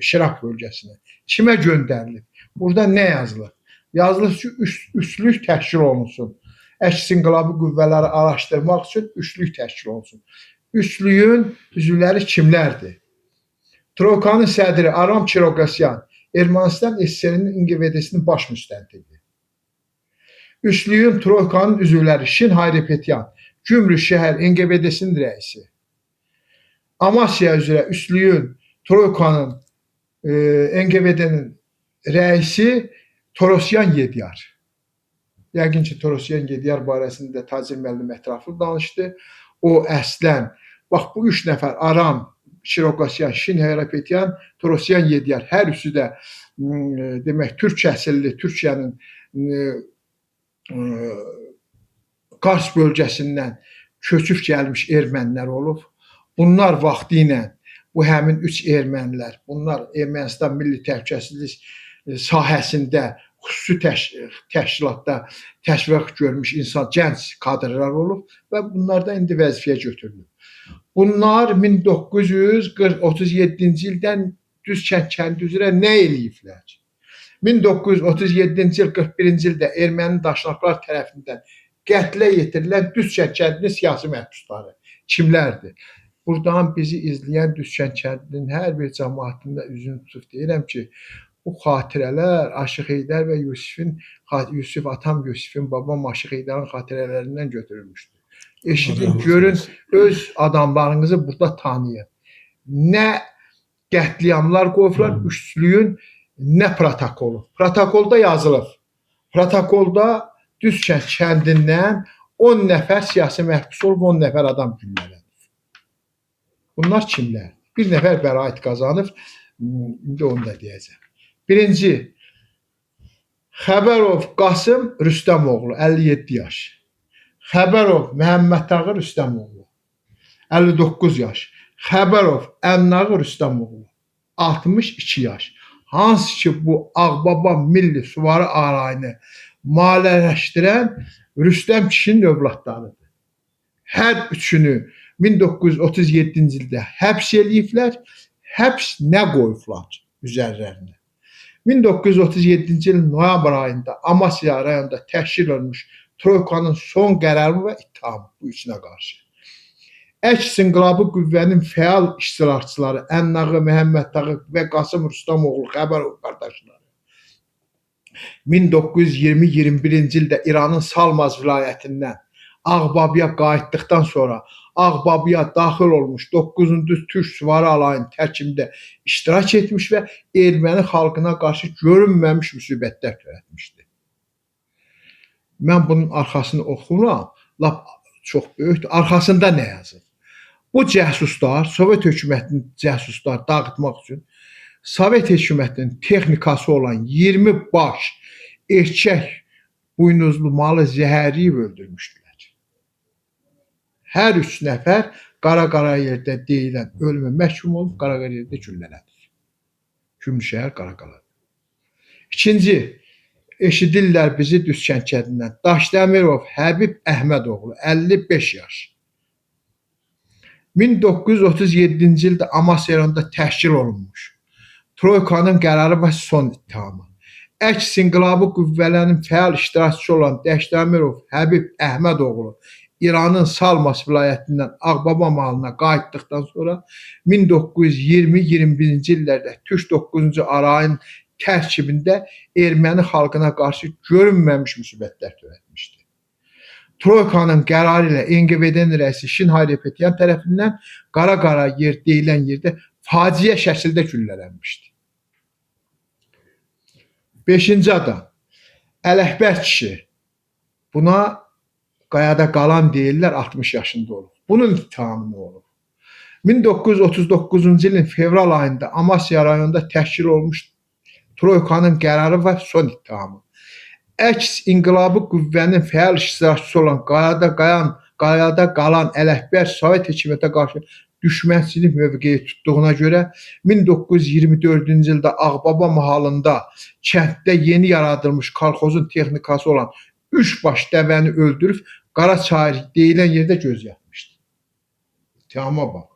Şirak bölgəsinə. Kimə göndərilib? Burada nə yazılır? Yazılır ki, üslük təşkil olunsun. Əks İnqilabı qüvvələri araşdırmaq üçün üslük təşkil olunsun. Üslüyün üzvləri kimlərdir? Troykanın sədri Aram Çirokasyan, Ermənistan SSR-nin NKVD-sinin baş müstəntiqi. Üslüyün Troykanın üzvləri Şin Hayripetyan, Gümrü şəhər NKVD-sinin rəisi. Amasya üzrə üslüyün Troykanın NKVD-nin rəisi Torosyan Yedyar. Yəqin ki, Torosyan Yedyar barəsində Tacir müəllim ətraflı danışdı. O əslən, bax bu 3 nəfər Aram, Çirokasyan, Şin Hayripetyan, Torosyan Yedyar, hər üçü də demək türk əsilli, Türkiyənin Qars bölgəsindən köçüb gəlmiş ermənilər olub. Bunlar vaxtı ilə bu həmin 3 ermənilər, bunlar Ermənistan Milli Təhlükəsizlik sahəsində xüsusi təşkilatda təşviq görmüş insan, gənc kadrlar olub və bunlar da indi vəzifəyə götürülüb. Bunlar 1937-ci ildən Düzçək kəndi üzrə nə eləyiblər? 1937-ci il, 41-ci ildə erməni daşnaqlar tərəfindən qətlə yetirilən Düzçək kəndinin siyasi məhbusları kimlərdir? Buradan bizi izləyən Düzçək kəndinin hər bir cəmaatında üzünü tutub deyirəm ki, bu xatirələr Aşıq Heydər və Yusif atam Yusifin, babam Aşıq Heydərin xatirələrindən götürülmüşdür. Eşidin, görün, öz adamlarınızı burada tanıyın. Nə qətliamlar qoyublar, üstlüyün nə protokolu. Protokolda yazılıb. Protokolda Düzçək kəndindən 10 nəfər siyasi məhbus olub, 10 nəfər adam güllələnib. Bunlar kimlər? Bir nəfər bəraət qazanıb, indi onu da deyəcəm. Birinci, Xəbərov Qasım Rüstəmoğlu, 57 yaş. Xəbərov Məhəmmədtağı Rüstəmoğlu, 59 yaş. Xəbərov Əmnağı Rüstəmoğlu, 62 yaş. Hansı ki bu Ağbaba Milli Suvarı Arayını maliyyələşdirən Rüstəm kişinin övladlarıdır. Hər üçünü 1937-ci ildə həbs eləyiblər. Həbs nə qoyublar üzərlərinə? 1937-ci ilin noyabr ayında Amasya rayonunda təşkil olunmuş Troykanın son qərarı və ittihamı bu üçünə qarşı. Əks inqilabı qüvvənin fəal iştirakçıları Ənnağı Məhəmməd Tağı və Qasım Rüstəmoğlu Xəbərov qardaşları 1920-21-ci ildə İranın Salmaz vilayətindən Ağbabıya qayıtdıqdan sonra Ağbabıya daxil olmuş 9-cu Türk Süvari Alayının tərkibində iştirak etmiş və erməni xalqına qarşı görünməmiş müsibətlər törətmişdi. Mən bunun arxasını oxumuram, lap çox böyükdür. Arxasında nə yazır? Bu cəsuslar, Sovet hökumətinin cəsuslar dağıtmaq üçün Sovet hökumətinin texnikası olan 20 baş erkək buynuzlu malı zəhərləyib öldürmüşdülər. Hər 3 nəfər Qara-Qarayerdə deyilən ölümə məhkum olub Qara-Qarayerdə güllələnir. Gümüşşəhər Qara-Qarayər. İkinci, eşidirlər bizi Düzkənd kədindən. Daşdəmirov Həbib Əhmədoğlu 55 yaş. 1937-ci ildə Amasya rayonunda təşkil olunmuş. Troykanın qərarı və son ittihamı. Əks inqilabı qüvvələrin fəal iştirakçısı olan Daşdəmirov Həbib Əhmədoğlu İranın Salmas vilayətindən Ağbaba malına qayıtdıqdan sonra 1920-21-ci illərdə Türk 9-cu Arayın tərkibində erməni xalqına qarşı görünməmiş müsibətlər törətmişdi. Troykanın qərarı ilə NQVD-nin rəisi Şin Hayrepetyan tərəfindən Qara-Qarayer deyilən yerdə faciə şəkildə güllələnmişdi. 5-ci adam Ələkbər kişi. Buna qayada qalan deyirlər 60 yaşında olub. Bunun ittihamı nə olub? 1939-cu ilin fevral ayında Amasya rayonunda təşkil olmuş Troykanın qərarı və son ittihamı. Əks inqilabı qüvvənin fəal iştirakçısı olan qayada qalan Ələkbər Sovet hökumətə qarşı düşmənçilik mövqeyi tutduğuna görə 1924-cü ildə Ağbaba mahalında kənddə yeni yaradılmış kolxozun texnikası olan 3 baş dəvəni öldürüb Qaraçayır deyilən yerdə göz yatmışdı. İttihama bax.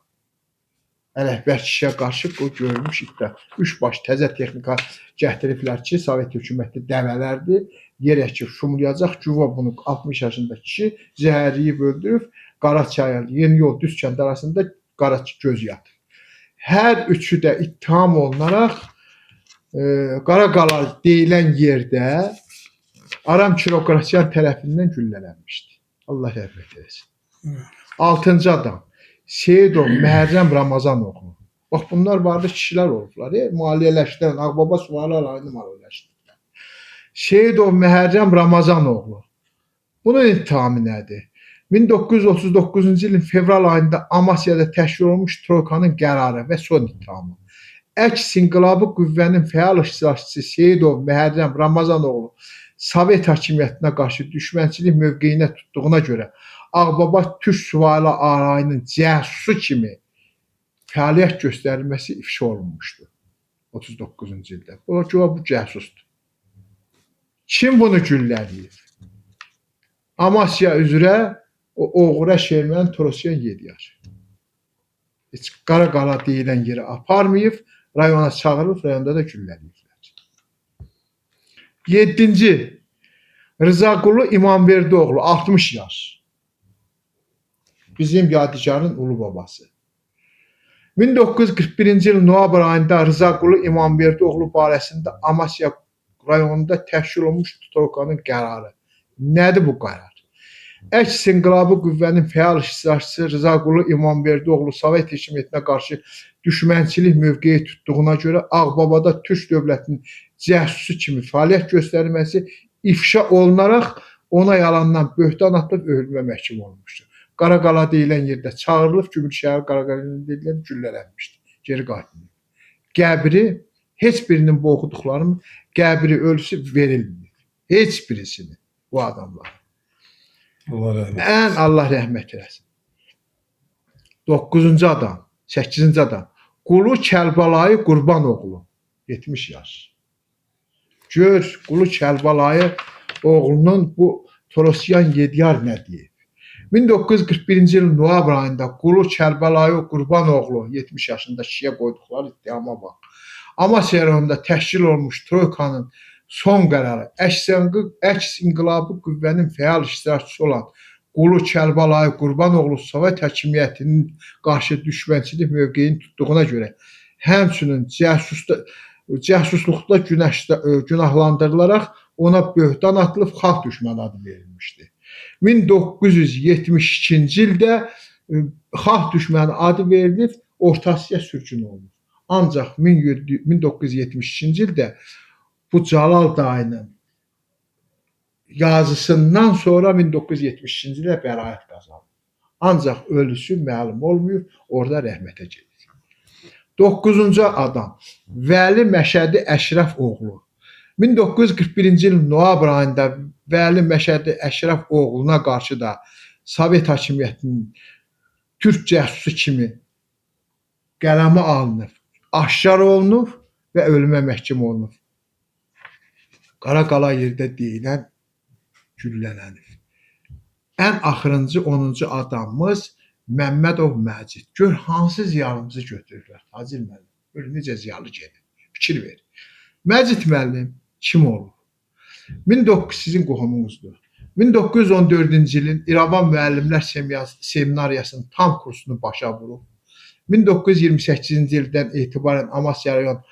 Ələkbər kişiyə qarşı o görülmüş iddia. 3 baş təzə texnika gətiriblər ki, Sovet hökuməti dəvələrdir. Yer əkib şumlayacaq. Güva bunu 60 yaşında kişi zəhərləyib öldürüb. Qaraçayır, Yeni Yol, Düzkənd arasında göz yatır. Hər üçü də ittiham olunaraq Qara-Qala deyilən yerdə Aram Kirokrasyan tərəfindən güllələnmişdi. Allah rəhmət eləsin. 6-cı adam Seyidov Məhərrəm Ramazanoğlu. Bax bunlar vardı kişilər olublar. Maliyyələşdirən, Ağbaba Süvari Alayını maliyyələşdirən. Seyidov Məhərrəm Ramazanoğlu. Bunun ittihamı nədir? 1939-cu ilin fevral ayında Amasyada təşkil olunmuş Troykanın qərarı və son ittihamı. Əks inqilabı qüvvənin fəal iştirakçısı Seyidov Məhərrəm Ramazanoğlu Sovet hakimiyyətinə qarşı düşmənçilik mövqeyinə tutduğuna görə Ağbaba Türk Süvari Alayının cəsusu kimi fəaliyyət göstərilməsi ifşa olunmuşdu 39-cu ildə. Bu cəsusdur. Kim bunu güllələyir? Amasya üzrə o oğura Şermən Torosyan Yediyar. Heç Qara-Qala deyilən yerə aparmayıb, rayona çağırıb, rayonda da güllələyirlər. 7-ci Rızaqulu İmamverdiyoğlu 60 yaş. Bizim yadigarın ulu babası. 1941-ci il noyabr ayında Rızaqulu İmamverdiyoğlu barəsində Amasya rayonunda təşkil olmuş Troykanın qərarı. Nədir bu qərar? Əks inqilabı qüvvənin fəal iştirakçısı Rızaqulu İmamverdiyoğlu Sovet hökumətinə qarşı düşmənçilik mövqeyi tutduğuna görə Ağbabada Türk dövlətinin cəsusu kimi fəaliyyət göstərilməsi ifşa olunaraq ona yalandan böhtan atılıb ölümə məhkum olunmuşdur. Qara-Qala deyilən yerdə çağırılıb, Gümüşşəhər Qara-Qala deyilən güllələnmişdir. Geri qayıtmıyor. Qəbri, heç birinin bu oxuduqlarının qəbri ölüsü verilmir. Heç birisini bu adamlar. Allah rəhmət eləsin. 9-cu adam, 8-ci adam. Qulu Kəlbalayı Qurbanoğlu 70 yaş. Gör, Qulu Kəlbalayı oğlunun bu Torosyan Yediyar nə deyib? 1941-ci il noyabr ayında Qulu Kəlbalayı Qurbanoğlu 70 yaşında kişiyə qoyduqları ittihama bax. Amasya rayonunda təşkil olmuş Troykanın son qərarı əks inqilabi qüvvənin fəal iştirakçısı olan Qulu Kərbəlayı Qurbanoğlu Sovet hakimiyyətinin qarşı düşmənçilik mövqeyini tutduğuna görə həmçinin cəsusluqda günahlandırılaraq ona böhtan atılıb xalq düşməni adı verilmişdi. 1972-ci ildə xalq düşməni adı verilib, Orta Asiya sürgün olunub. Ancaq 1972-ci ildə bu Cəlal dayının yazısından sonra 1972-ci ildə bəraət qazanıb. Ancaq ölüsü məlum olmuyor, orada rəhmətə gedir. 9-cu adam Vəli Məşədi Əşrəf oğlu. 1941-ci il noyabr ayında Vəli Məşədi Əşrəf oğluna qarşı da Sovet hakimiyyətinin türk cəsusu kimi qələmə alınıb, aşkar olunub və ölümə məhkum olunub. Qaraqala yerdə deyilən güllələnib. Ən axırıncı 10-cu adamımız Məmmədov Məcid. Gör, hansı ziyalımızı götürürlər, Hacı müəllim. Gör, necə ziyalı gedir. Fikir ver. Məcid müəllim kim olub? Sizin qohumunuzdur. 1914-cü ilin İrəvan müəllimlər seminariyasının tam kursunu başa vurub. 1928-ci ildən etibarən Amasya rayon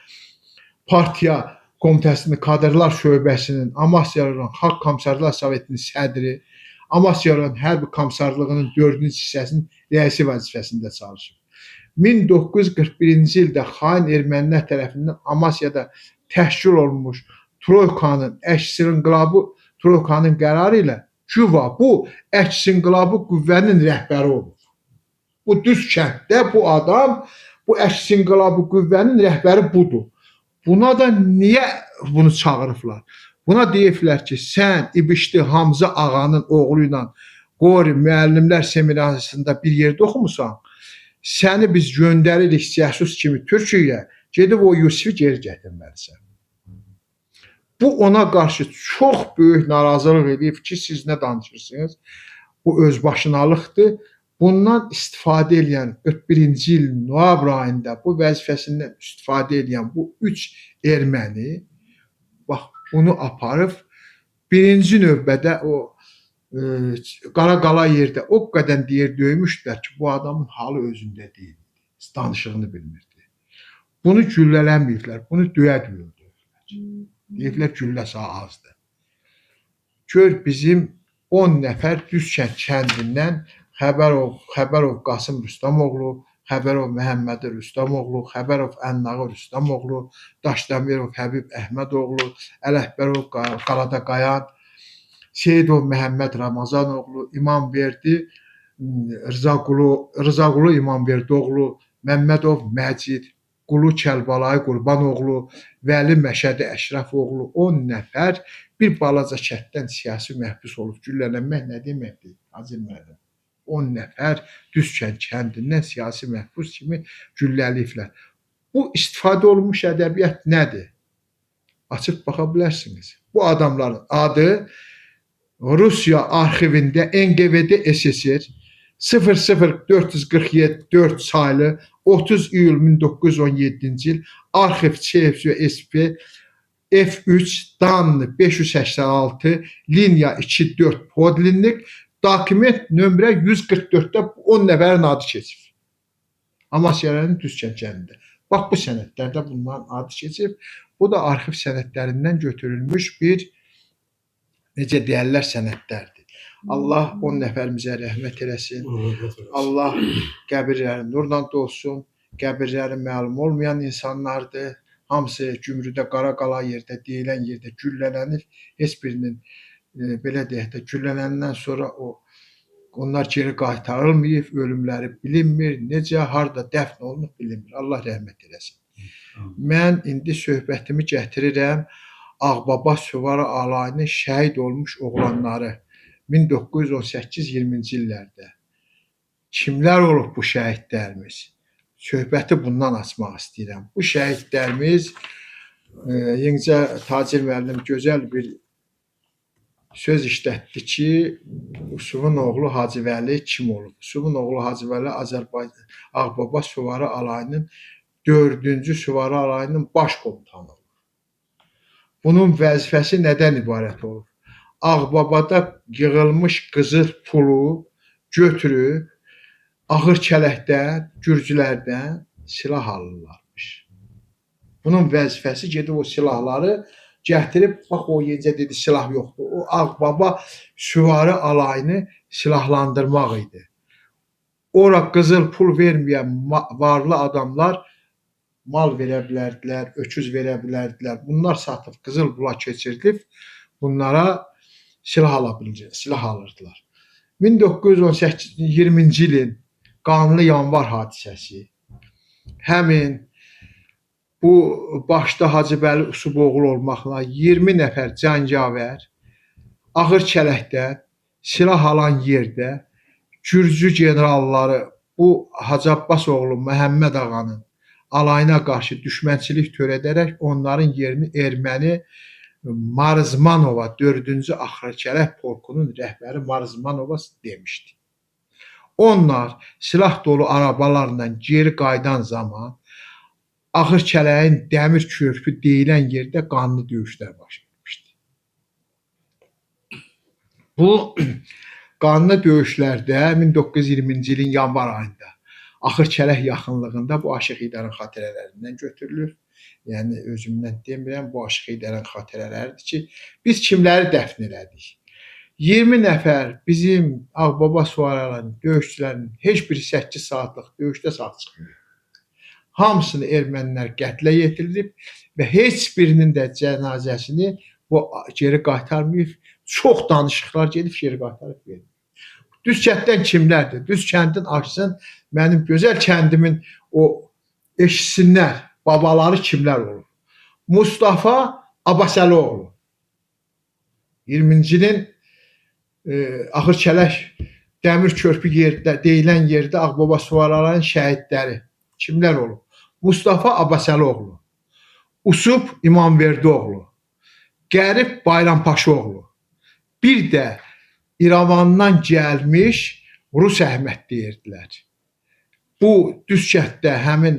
partiya komitəsinin kadrlar şöbəsinin, Amasya rayon Xalq Komissarlar Sovetinin sədri, Amasya rayon Hərbi Komissarlığının 4-cü hissəsinin rəisi vəzifəsində çalışıb. 1941-ci ildə xain ermənilər tərəfindən Amasyada təşkil olunmuş Troykanın qərarı ilə güya bu əks inqilabı qüvvənin rəhbəri olub. Bu düz kənddə bu adam, bu əks inqilabı qüvvənin rəhbəri budur. Buna da niyə bunu çağırıblar? Buna deyiblər ki, sən İbişli Hamza ağanın oğlu ilə Qori müəllimlər seminariyasında bir yerdə oxumusan, səni biz göndəririk cəsus kimi Türkiyəyə, gedib o Yusifi geri gətirməlisən. Bu ona qarşı çox böyük narazılıq edib ki, siz nə danışırsınız? Bu özbaşınalıqdır. Bundan istifadə edən 41-ci il noyabr ayında bu vəzifəsindən istifadə edən bu 3 erməni bax bunu aparıb birinci növbədə o Qaraqala yerdə o qədər deyir döymüşdülər ki, bu adamın halı özündə deyil. Danışığını bilmirdi. Bunu güllələməyiblər, bunu döyə-döyə. Deyiblər gülləsi azdır. Gör bizim 10 nəfər Düzkənd kəndindən Xəbərov Qasım Rüstəmoğlu, Xəbərov Məhəmməd Rüstəmoğlu, Xəbərov Ənnağı Rüstəmoğlu, Daşdəmirov Həbib Əhmədoğlu, Ələkbərov Qalada Qayan, Seyidov Məhəmməd Ramazanoğlu, İmamverdi Rızaqulu İmamverdoğlu, Məmmədov Məcid, Qulu Kərbəlayı Qurbanoğlu, Vəli Məşədi Əşrəfoğlu 10 nəfər bir balaca kənddən siyasi məhbus olub. Güllələnmək nə deməkdir? Hacı müəllim. 10 nəfər Düzkənd kəndindən siyasi məhbus kimi gülləliyiblər. Bu istifadə olunmuş ədəbiyyat nədir? Açıb baxa bilərsiniz. Bu adamların adı Rusiya arxivində NQVD SSR 00447 saylı 30 iyul 1917-ci il arxiv CFSP F3 danlı 586 linya 24 podlinlik dokument nömrə 144-də 10 nəfərin adı keçib. Amasya'nın Düzkənd kəndində. Bax bu sənədlərdə bunların adı keçib. Bu da arxiv sənədlərindən götürülmüş bir necə deyərlər sənədlərdir. Allah 10 nəfərimizə rəhmət eləsin. Allah qəbirlərini nurla dolsun. Qəbirləri məlum olmayan insanlardır. Hamısı Gümrüdə Qaraqala yerdə, deyilən yerdə güllələnir. Heç birinin belə deyək də güllələndən sonra onlar geri qaytarılmayıb, ölümləri bilinmir, necə, harda dəfn olunub bilinmir. Allah rəhmət eləsin. Mən indi söhbətimi gətirirəm Ağbaba Süvari alayının şəhid olmuş oğlanları 1918-20-ci illərdə. Kimlər olub bu şəhidlərimiz? Söhbəti bundan açmaq istəyirəm. Bu şəhidlərimiz Yenicə Tacir müəllim gözəl bir söz işlətdi ki, Yusufun oğlu Hacı Vəli kim olub? Yusufun oğlu Hacı Vəli Ağbaba Süvari alayının 4-cü Süvari Alayının baş komutanı olur. Bunun vəzifəsi nədən ibarət olur? Ağbabada yığılmış qızıl pulu götürüb Ağır Kələkdən, Gürcülərdən silah alırlarmış. Bunun vəzifəsi gedib o silahları gətirib, bax o yecə dedi silah yoxdur. O Ağbaba Süvari Alayını silahlandırmaq idi. Ora qızıl pul verməyən varlı adamlar mal verə bilərdilər, öküz verə bilərdilər. Bunlar satıb qızıl pula keçirilib bunlara silah alırdılar. 1920-ci ilin qanlı yanvar hadisəsi, həmin bu başda Hacıbəli Usuboğlu olmaqla 20 nəfər cəngavər Ağır Kələkdən silah alan yerdə Gürcü generalları bu Hacı Abbasoğlu Məhəmməd ağanın alayına qarşı düşmənçilik törədərək onların yerini erməni Marzmanova 4-cü Ağır Kələk polkunun rəhbəri Marzmanova demişdi. Onlar silah dolu arabalarla geri qayıdan zaman Ağır Kələyin dəmir körpü deyilən yerdə qanlı döyüşlər baş vermişdi. Bu qanlı döyüşlərdə 1920-ci ilin yanvar ayında Ağır Kələk yaxınlığında bu Aşıq İdarın xatirələrindən götürülür. Yəni özümdən demirəm, bu Aşıq İdarın xatirələridir ki, biz kimləri dəfn elədik? 20 nəfər bizim Ağbaba Süvari döyüşçülərinin heç biri 8 saatlıq döyüşdə sağ çıxmıyor. Hamısını ermənilər qətlə yetirilib və heç birinin də cənazəsini bu geri qaytarmayıb. Çox danışıqlar gedib geri qaytarıb verir. Düz kənddən kimlərdir? Düz kəndin açsın, mənim gözəl kəndimin o eşitsinlər, babaları kimlər olur? Mustafa Abbasəlioğlu. 20-ci ilin Ağır Kələk dəmir körpü yerdə deyilən yerdə Ağbaba Süvari şəhidləri kimlər olub? Mustafa Abbasəlioğlu, Usub İmamverdiyoğlu, Qərib Bayrampaşaoğlu, bir də İrəvandan gəlmiş Rus Əhməd deyirdilər. Bu düz kənddə, həmin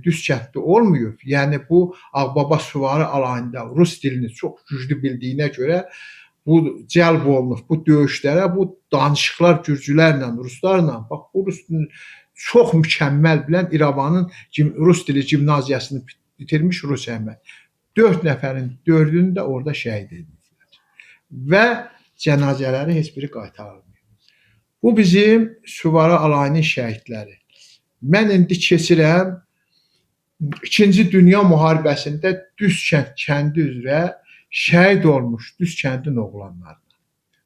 düz kənddə olmayıb. Yəni bu Ağbaba Süvari Alayında Rus dilini çox güclü bildiyinə görə bu cəlb olunub bu döyüşlərə, bu danışıqlar Gürcülərlə, Ruslarla, bax bu Rus dilini çox mükəmməl bilən İrəvanın Rus dili gimnaziyasını bitirmiş Rus Əhməd. 4 nəfərin 4-ünü də orada şəhid edildilər. Və cənazələri heç biri qaytarılmıyor. Bu bizim Süvari Alayının şəhidləri. Mən indi keçirəm 2-ci Dünya müharibəsində Düzkənd kəndi üzrə şəhid olmuş Düzkəndin oğlanlarına,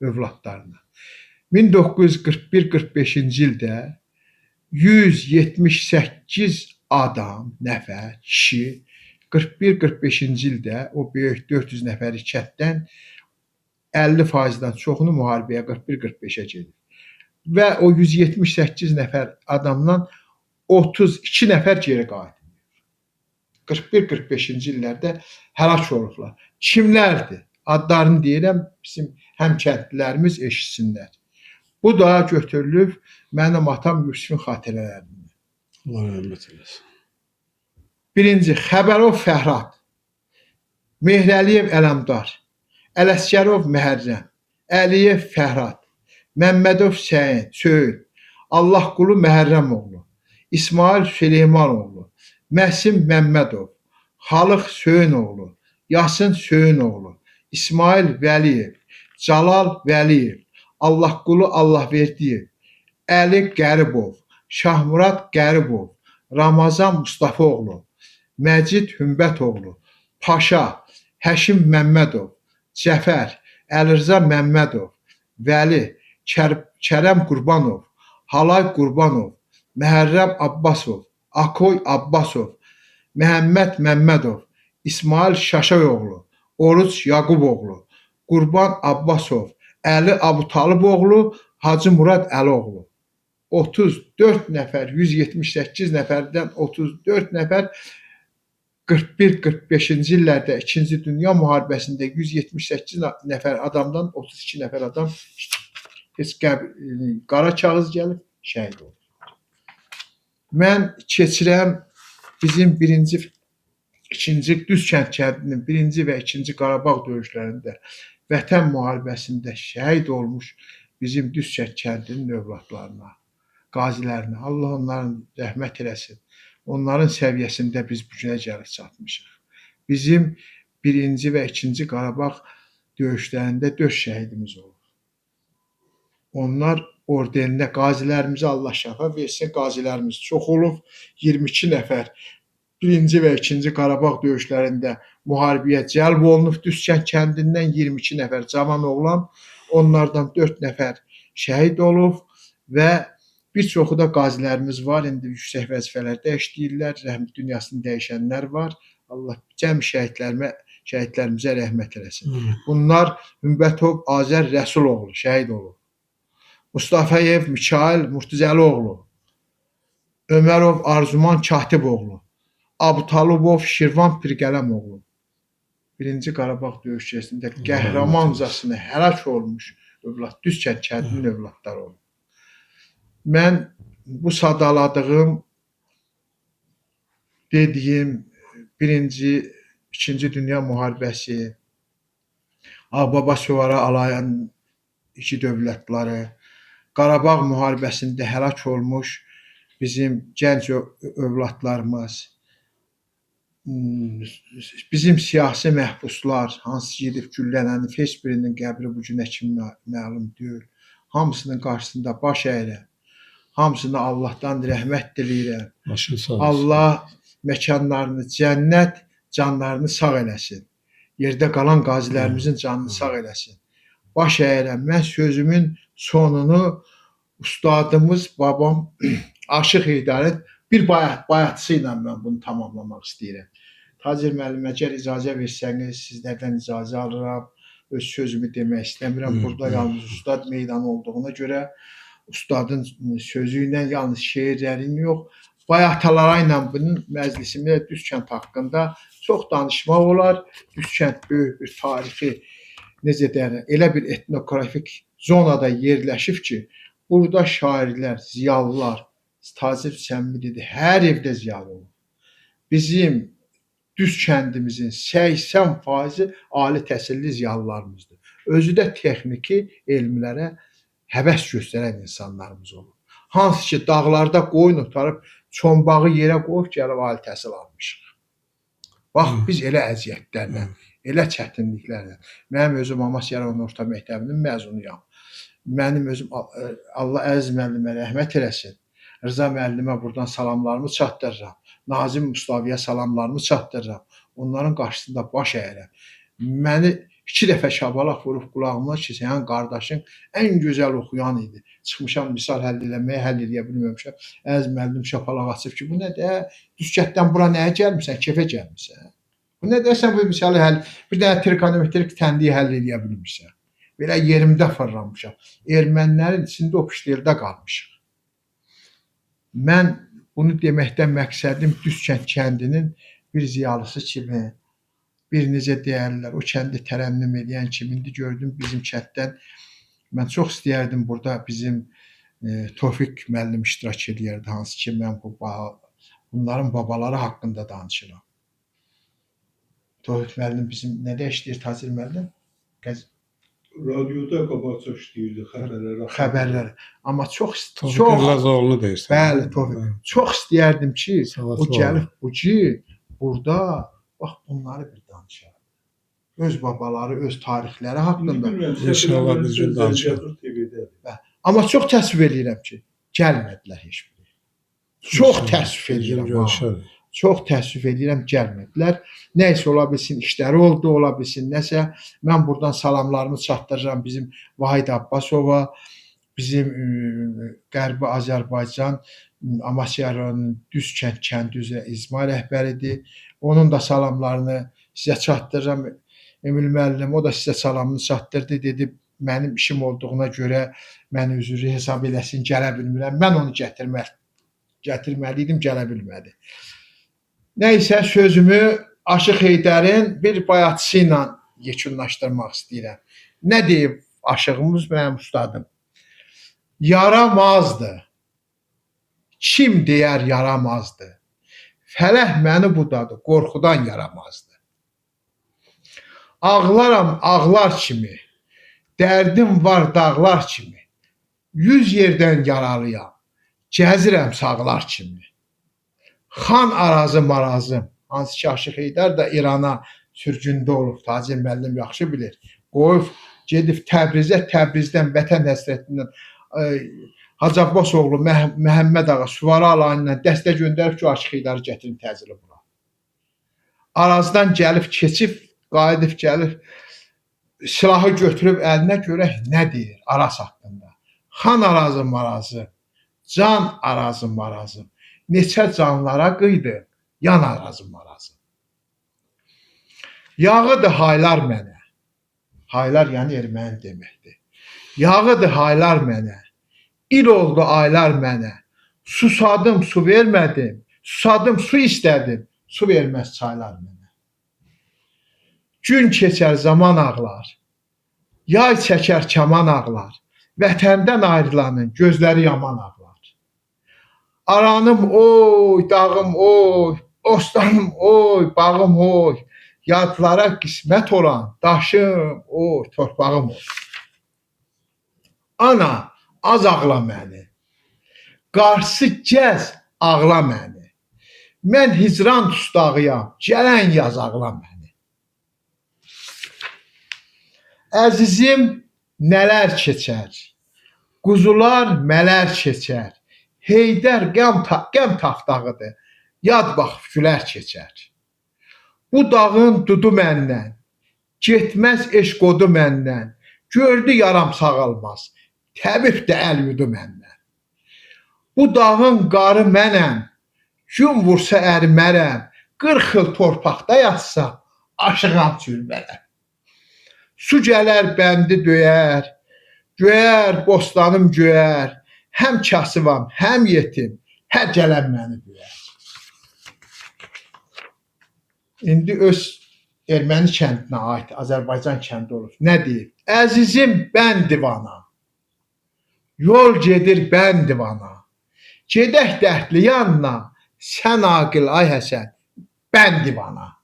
övladlarına. 1941-45-ci ildə 178 adam, nəfər, kişi 41-45-ci ildə o böyük 400 nəfəri kənddən 50%-dən çoxunu müharibəyə 41-45-ə gedir. Və o 178 nəfər adamdan 32 nəfər geri qayıtmıyor. 41-45-ci illərdə həlak olublar. Kimlərdir? Adlarını deyirəm, bizim həmkəndlilərimiz eşitsinlər. Bu da götürülüb mənim atam Yusifin xatirələrindən. Allah rəhmət eləsin. Birinci, Xəbərov Fəhrad, Mehrəliyev Ələmdar, Ələsgərov Məhərrəm, Əliyev Fəhrad, Məmmədov Söyüd, Allahqulu Məhərrəmoğlu, İsmail Süleymanoğlu, Məhsim Məmmədov, Xalıq Söyünoğlu, Yasın Söyünoğlu, İsmail Vəliyev, Calal Vəliyev, Allahqulu Allahverdiyev, Əli Qəribov, Şahmurad Qəribov, Ramazan Mustafaoğlu, Məcid Hümbətoğlu, Paşa, Həşim Məmmədov, Cəfər, Əlirza Məmmədov, Vəli, Kərəm Qurbanov, Halay Qurbanov, Məhərrəm Abbasov, Akoy Abbasov, Məhəmməd Məmmədov, İsmail Şaşayoğlu, Oruç Yaquboğlu, Qurban Abbasov, Əli Abutaliboğlu, Hacı Murad Əlioğlu. 34 nəfər, 178 nəfərdən 34 nəfər 41-45-ci illərdə 2-ci Dünya müharibəsində 178 nəfər adamdan 32 nəfər adam heç qara kağız gəlib şəhid oldu. Mən keçirəm bizim birinci, ikinci Düzkənd kəndinin birinci və ikinci Qarabağ döyüşlərində Vətən müharibəsində şəhid olmuş bizim Düzkənd kəndinin övladlarına, qazilərinə Allah onların rəhmət eləsin. Onların səviyyəsində biz bu günə gəlib çatmışıq. Bizim birinci və ikinci Qarabağ döyüşlərində 4 şəhidimiz olub. Onlar ordeninə qazilərimizə Allah şəfa versin, qazilərimiz çox olub. 22 nəfər birinci və ikinci Qarabağ döyüşlərində müharibəyə cəlb olunub. Düzkənd kəndindən 22 nəfər cavan oğlan, onlardan 4 nəfər şəhid olub və bir çoxu da qazilərimiz var. İndi yüksək vəzifələrdə işləyirlər, dünyasını dəyişənlər var. Allah cəm şəhidlərimizə rəhmət eləsin. Bunlar Hümbətov Azər Rəsuloğlu şəhid olub. Mustafayev Mikail Murtuzəloğlu, Ömərov Arzuman Katiboğlu, Abutalubov Şirvan Pirqələmoğlu. Birinci Qarabağ döyüşçəsində qəhrəmancasına həlak olmuş övlad, Düzkənd kəndinin övladları olub. Mən bu sadaladığım, dediyim birinci, ikinci Dünya müharibəsi, Ağbaba Suvara alayan iki dövlətləri, Qarabağ müharibəsində həlak olmuş bizim gənc övladlarımız, bizim siyasi məhbuslar, hansı gedib güllənənin heç birinin qəbri bu günə kimi məlum deyil. Hamısının qarşısında baş əyirəm. Hamısına Allahdan rəhmət diləyirəm. Başın sağ olsun. Allah məkanlarını cənnət, canlarını sağ eləsin. Yerdə qalan qazilərimizin canını sağ eləsin. Baş əyirəm. Mən sözümün sonunu ustadımız, babam Aşıq Heydarın bir bayatısı ilə mən bunu tamamlamaq istəyirəm. Tacir müəllimə gəl icazə versəniz, sizlərdən icazə alıram. Öz sözümü demək istəmirəm. Burada yalnız ustad meydanı olduğuna görə ustadın sözü ilə yalnız şeirlərin yox, bayatalara ilə bunun məclisimdə Düzkənd haqqında çox danışmaq olar. Düzkənd böyük bir tarixi, necə deyərlər, elə bir etnografik zonada yerləşib ki, burada şairlər, ziyalılar, Tacir Səmimi dedi, hər evdə ziyalı olur. Bizim Düzkəndimizin 80% ali təhsilli ziyalılarımızdır. Özü də texniki elmlərə həvəs göstərən insanlarımız olur. Hansı ki, dağlarda qoyun otarıb, çombağı yerə qoyub gəlib ali təhsil almışıq. Bax, biz elə əziyyətlərlə, elə çətinliklərlə. Mənim özüm Amasyarov Orta Məktəbinin məzunuyam. Mənim özüm, Allah əziz müəllimə rəhmət eləsin. Rıza müəllimə buradan salamlarımı çatdırıram. Nazim Mustaviyə salamlarımı çatdırıram. Onların qarşısında baş əyirəm. Məni 2 dəfə şabalaq vurub qulağıma ki, sənin qardaşın ən gözəl oxuyan idi. Çıxmışam misal həll eləməyə, həll eləyə bilməmişəm. Əziz müəllim şapalaq açıb ki, bu nədir? Düzkətdən bura nəyə gəlmirsən? Kefə gəlmirsən. Bu nə dersən bu misalı həll, bir dənə trikonometrik təndiyi həll eləyə bilmirsən. Belə yerimdə fırlanmışam. Ermənilərin içində o pişlərdə qalmışıq. Mən bunu deməkdən məqsədim Düzkənd kəndinin bir ziyalısı kimi, bir necə deyərlər, o kəndi tərənnüm edən kimi indi gördüm bizim kənddən. Mən çox istəyərdim burada bizim Tofiq müəllim iştirak edirdi, hansı ki mən bunların babaları haqqında danışıram. Tofiq müəllim bizim nədə işləyir Tacir müəllim? Radioda qabaqca işləyirdi Xəbərlər. Amma çox Tofiq Lazoğlu'nu deyirsən. Bəli, Tofiq. Çox istəyərdim ki, o gəlib bu ki, burada bax bunları bir danışaq. Öz babaları, öz tarixləri haqqında. İnşallah biz gün danışaq. Amma çox təəssüf edirəm ki, gəlmədilər heç biri. Çox təəssüf edirəm. Çox təəssüf edirəm, gəlmədilər. Nəysə ola bilsin, işləri oldu, ola bilsin, nəsə. Mən buradan salamlarımı çatdırıram bizim Vahid Abbasova, bizim Qərbi Azərbaycan, Amasyarın Düzkənd kəndi üzrə icma rəhbəridir. Onun da salamlarını sizə çatdırıram. Emil müəllim, o da sizə salamını çatdırdı, dedi, mənim işim olduğuna görə məni üzrü hesab eləsin, gələ bilmirəm. Mən onu gətirməliydim, gələ bilmədi. Nəysə, sözümü Aşıq Heydərin bir bayatısı ilə yekunlaşdırmaq istəyirəm. Nə deyib aşığımız mənim ustadım? Yaramazdı. Kim deyər yaramazdı? Fələh məni budadı, qorxudan yaramazdı. Ağlaram ağlar kimi, dərdim var dağlar kimi. 100 yerdən yaralıyam, gəzirəm sağlar kimi. Xan Arazım marazım, hansı ki Aşıq Heydər də İrana sürgündə olub, Taci müəllim yaxşı bilir. Qoyub, gedib Təbrizə, Təbrizdən Vətən həsrətindən Hacı Abbas oğlu Məhəmməd ağa Süvari alayından dəstə göndərib ki, Aşıq Heydarı gətirin təcili bura. Arazdan gəlib keçib, qayıdıb gəlib, silahı götürüb əlinə görək nə deyir Araz haqqında. Xan Arazım marazım, can Arazım marazım, neçə canlara qıydı, yan Arazım marazım. Yağıdır haylar mənə, haylar yəni erməni deməkdir. Yağıdır haylar mənə, il oldu aylar mənə, susadım su vermədim, susadım su istədim, su verməz çaylar mənə. Gün keçər zaman ağlar, yay çəkər kaman ağlar, vətəndən ayrılanın gözləri yaman ağlar. Aranım oy, dağım oy, ostanım oy, bağım oy, yadlara qismət olan daşım oy, torpağım oy. Ana, az ağla məni, qarşı gəz ağla məni. Mən hicran tustağıyam, gələn yaz ağla məni. Əzizim nələr keçər, quzular mələr keçər, Heydər qəm taftağıdır, yad baxıb gülər keçər. Bu dağın dudu məndən, getməz eşq odu məndən, gördü yaram sağalmaz, təbib də əl yudu məndən. Bu dağın qarı mənəm, gün vursa ərimərəm, 40 il torpaqda yatsam, aşığam türbərəm. Su gələr bəndi döyər, göyər bostanım göyər, həm kasıvam, həm yetim, hər gələn məni döyər. İndi öz erməni kəndinə aid Azərbaycan kəndi olur. Nə deyir? Əzizim bən divana, yol gedir bən divana, gedək dərdli yanına, sən aqil ay Həsən, bən divana.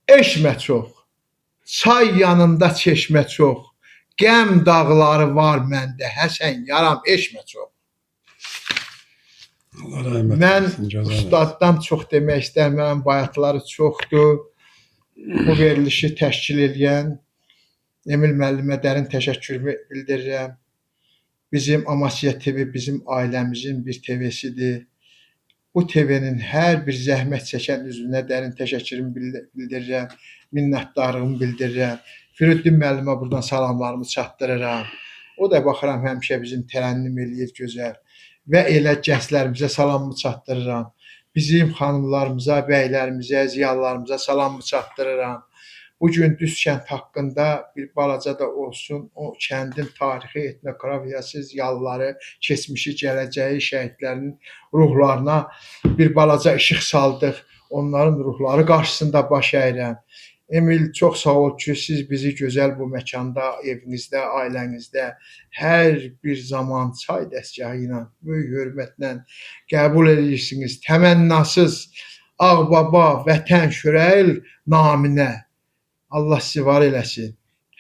Eşmə çox, çay yanında çeşmə çox, qəm dağları var məndə, Həsən yaram eşmə çox. Allah rəhmət Mən etsin, cəza versin. ustaddan çox demək istəmirəm, bayatları çoxdur. Bu verilişi təşkil edən Emil müəllimə dərin təşəkkürümü bildirirəm. Bizim Amasya TV bizim ailəmizin bir TV-sidir. Bu TV-nin hər bir zəhmət çəkən üzvünə dərin təşəkkürümü bildirirəm, minnətdarlığımı bildirirəm. Firuddin müəllimə buradan salamlarımı çatdırıram. O da baxıram həmişə bizim tərənnüm eləyir gözəl. Və elə gənclərimizə salamımı çatdırıram. Bizim xanımlarımıza, bəylərimizə, ziyalılarımıza salamımı çatdırıram. Bugün Düz kənd haqqında bir balaca da olsun o kəndin tarixi, etnografiyası, ziyalıları, keçmişi, gələcəyi, şəhidlərinin ruhlarına bir balaca işıq saldıq. Onların ruhları qarşısında baş əyirəm. Emil, çox sağ ol ki, siz bizi gözəl bu məkanda, evinizdə, ailənizdə hər bir zaman çay dəstgahı ilə, böyük hörmətlə qəbul edirsiniz. Təmənnasız Ağbaba, Vətən, Şürəyil naminə Allah sizi var eləsin.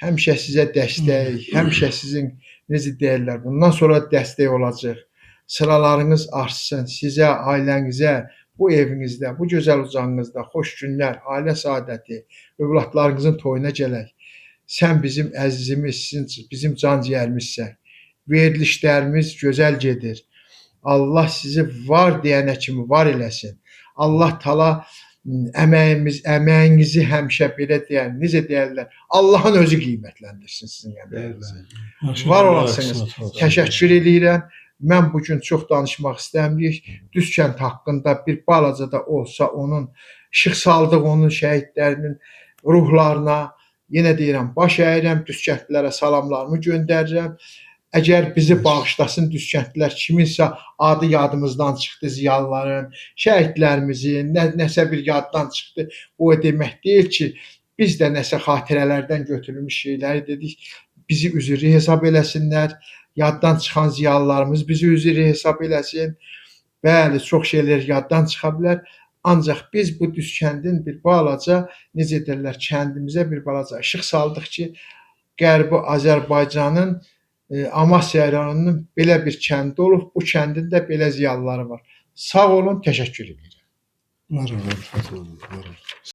Həmişə sizə dəstək, həmişə sizin, necə deyirlər, bundan sonra dəstək olacaq. Sıralarınız artsın, sizə, ailənizə, bu evinizdə, bu gözəl ucağınızda xoş günlər, ailə saadəti, övladlarınızın toyuna gələk. Sən bizim əzizimiz, bizim can ciyərimizsən. Verilişlərimiz gözəl gedir. Allah sizi var deyənə kimi var eləsin. Allah tala əməyinizi həmişə belə deyər, necə deyərlər, Allahın özü qiymətləndirsin sizin əməyinizi. Var olasınız, təşəkkür edirəm. Mən bugün çox danışmaq istəmirik. Düz kənd haqqında bir balaca da olsa onun işıq saldıq onun şəhidlərinin ruhlarına. Yenə deyirəm, baş əyirəm, düz kəndlilərə salamlarımı göndərirəm. Əgər bizi bağışlasın düz kəndlilər, kiminsə adı yadımızdan çıxdı, ziyalıların, şəhidlərimizin, nəsə bir yaddan çıxdı. Bu demək deyil ki, biz də nəsə xatirələrdən götürülmüş şeyləri dedik, bizi üzrlü hesab eləsinlər. Yaddan çıxan ziyalılarımız bizi üzrlü hesab eləsin. Bəli, çox şeylər yaddan çıxa bilər. Ancaq biz bu düz kəndin bir balaca, necə deyirlər, kəndimizə bir balaca işıq saldıq ki, Qərbi Azərbaycanın Amasya rayonunun belə bir kəndi olub. Bu kəndin də belə ziyalıları var. Sağ olun, təşəkkür edirəm. Var olun, var olun, var olun.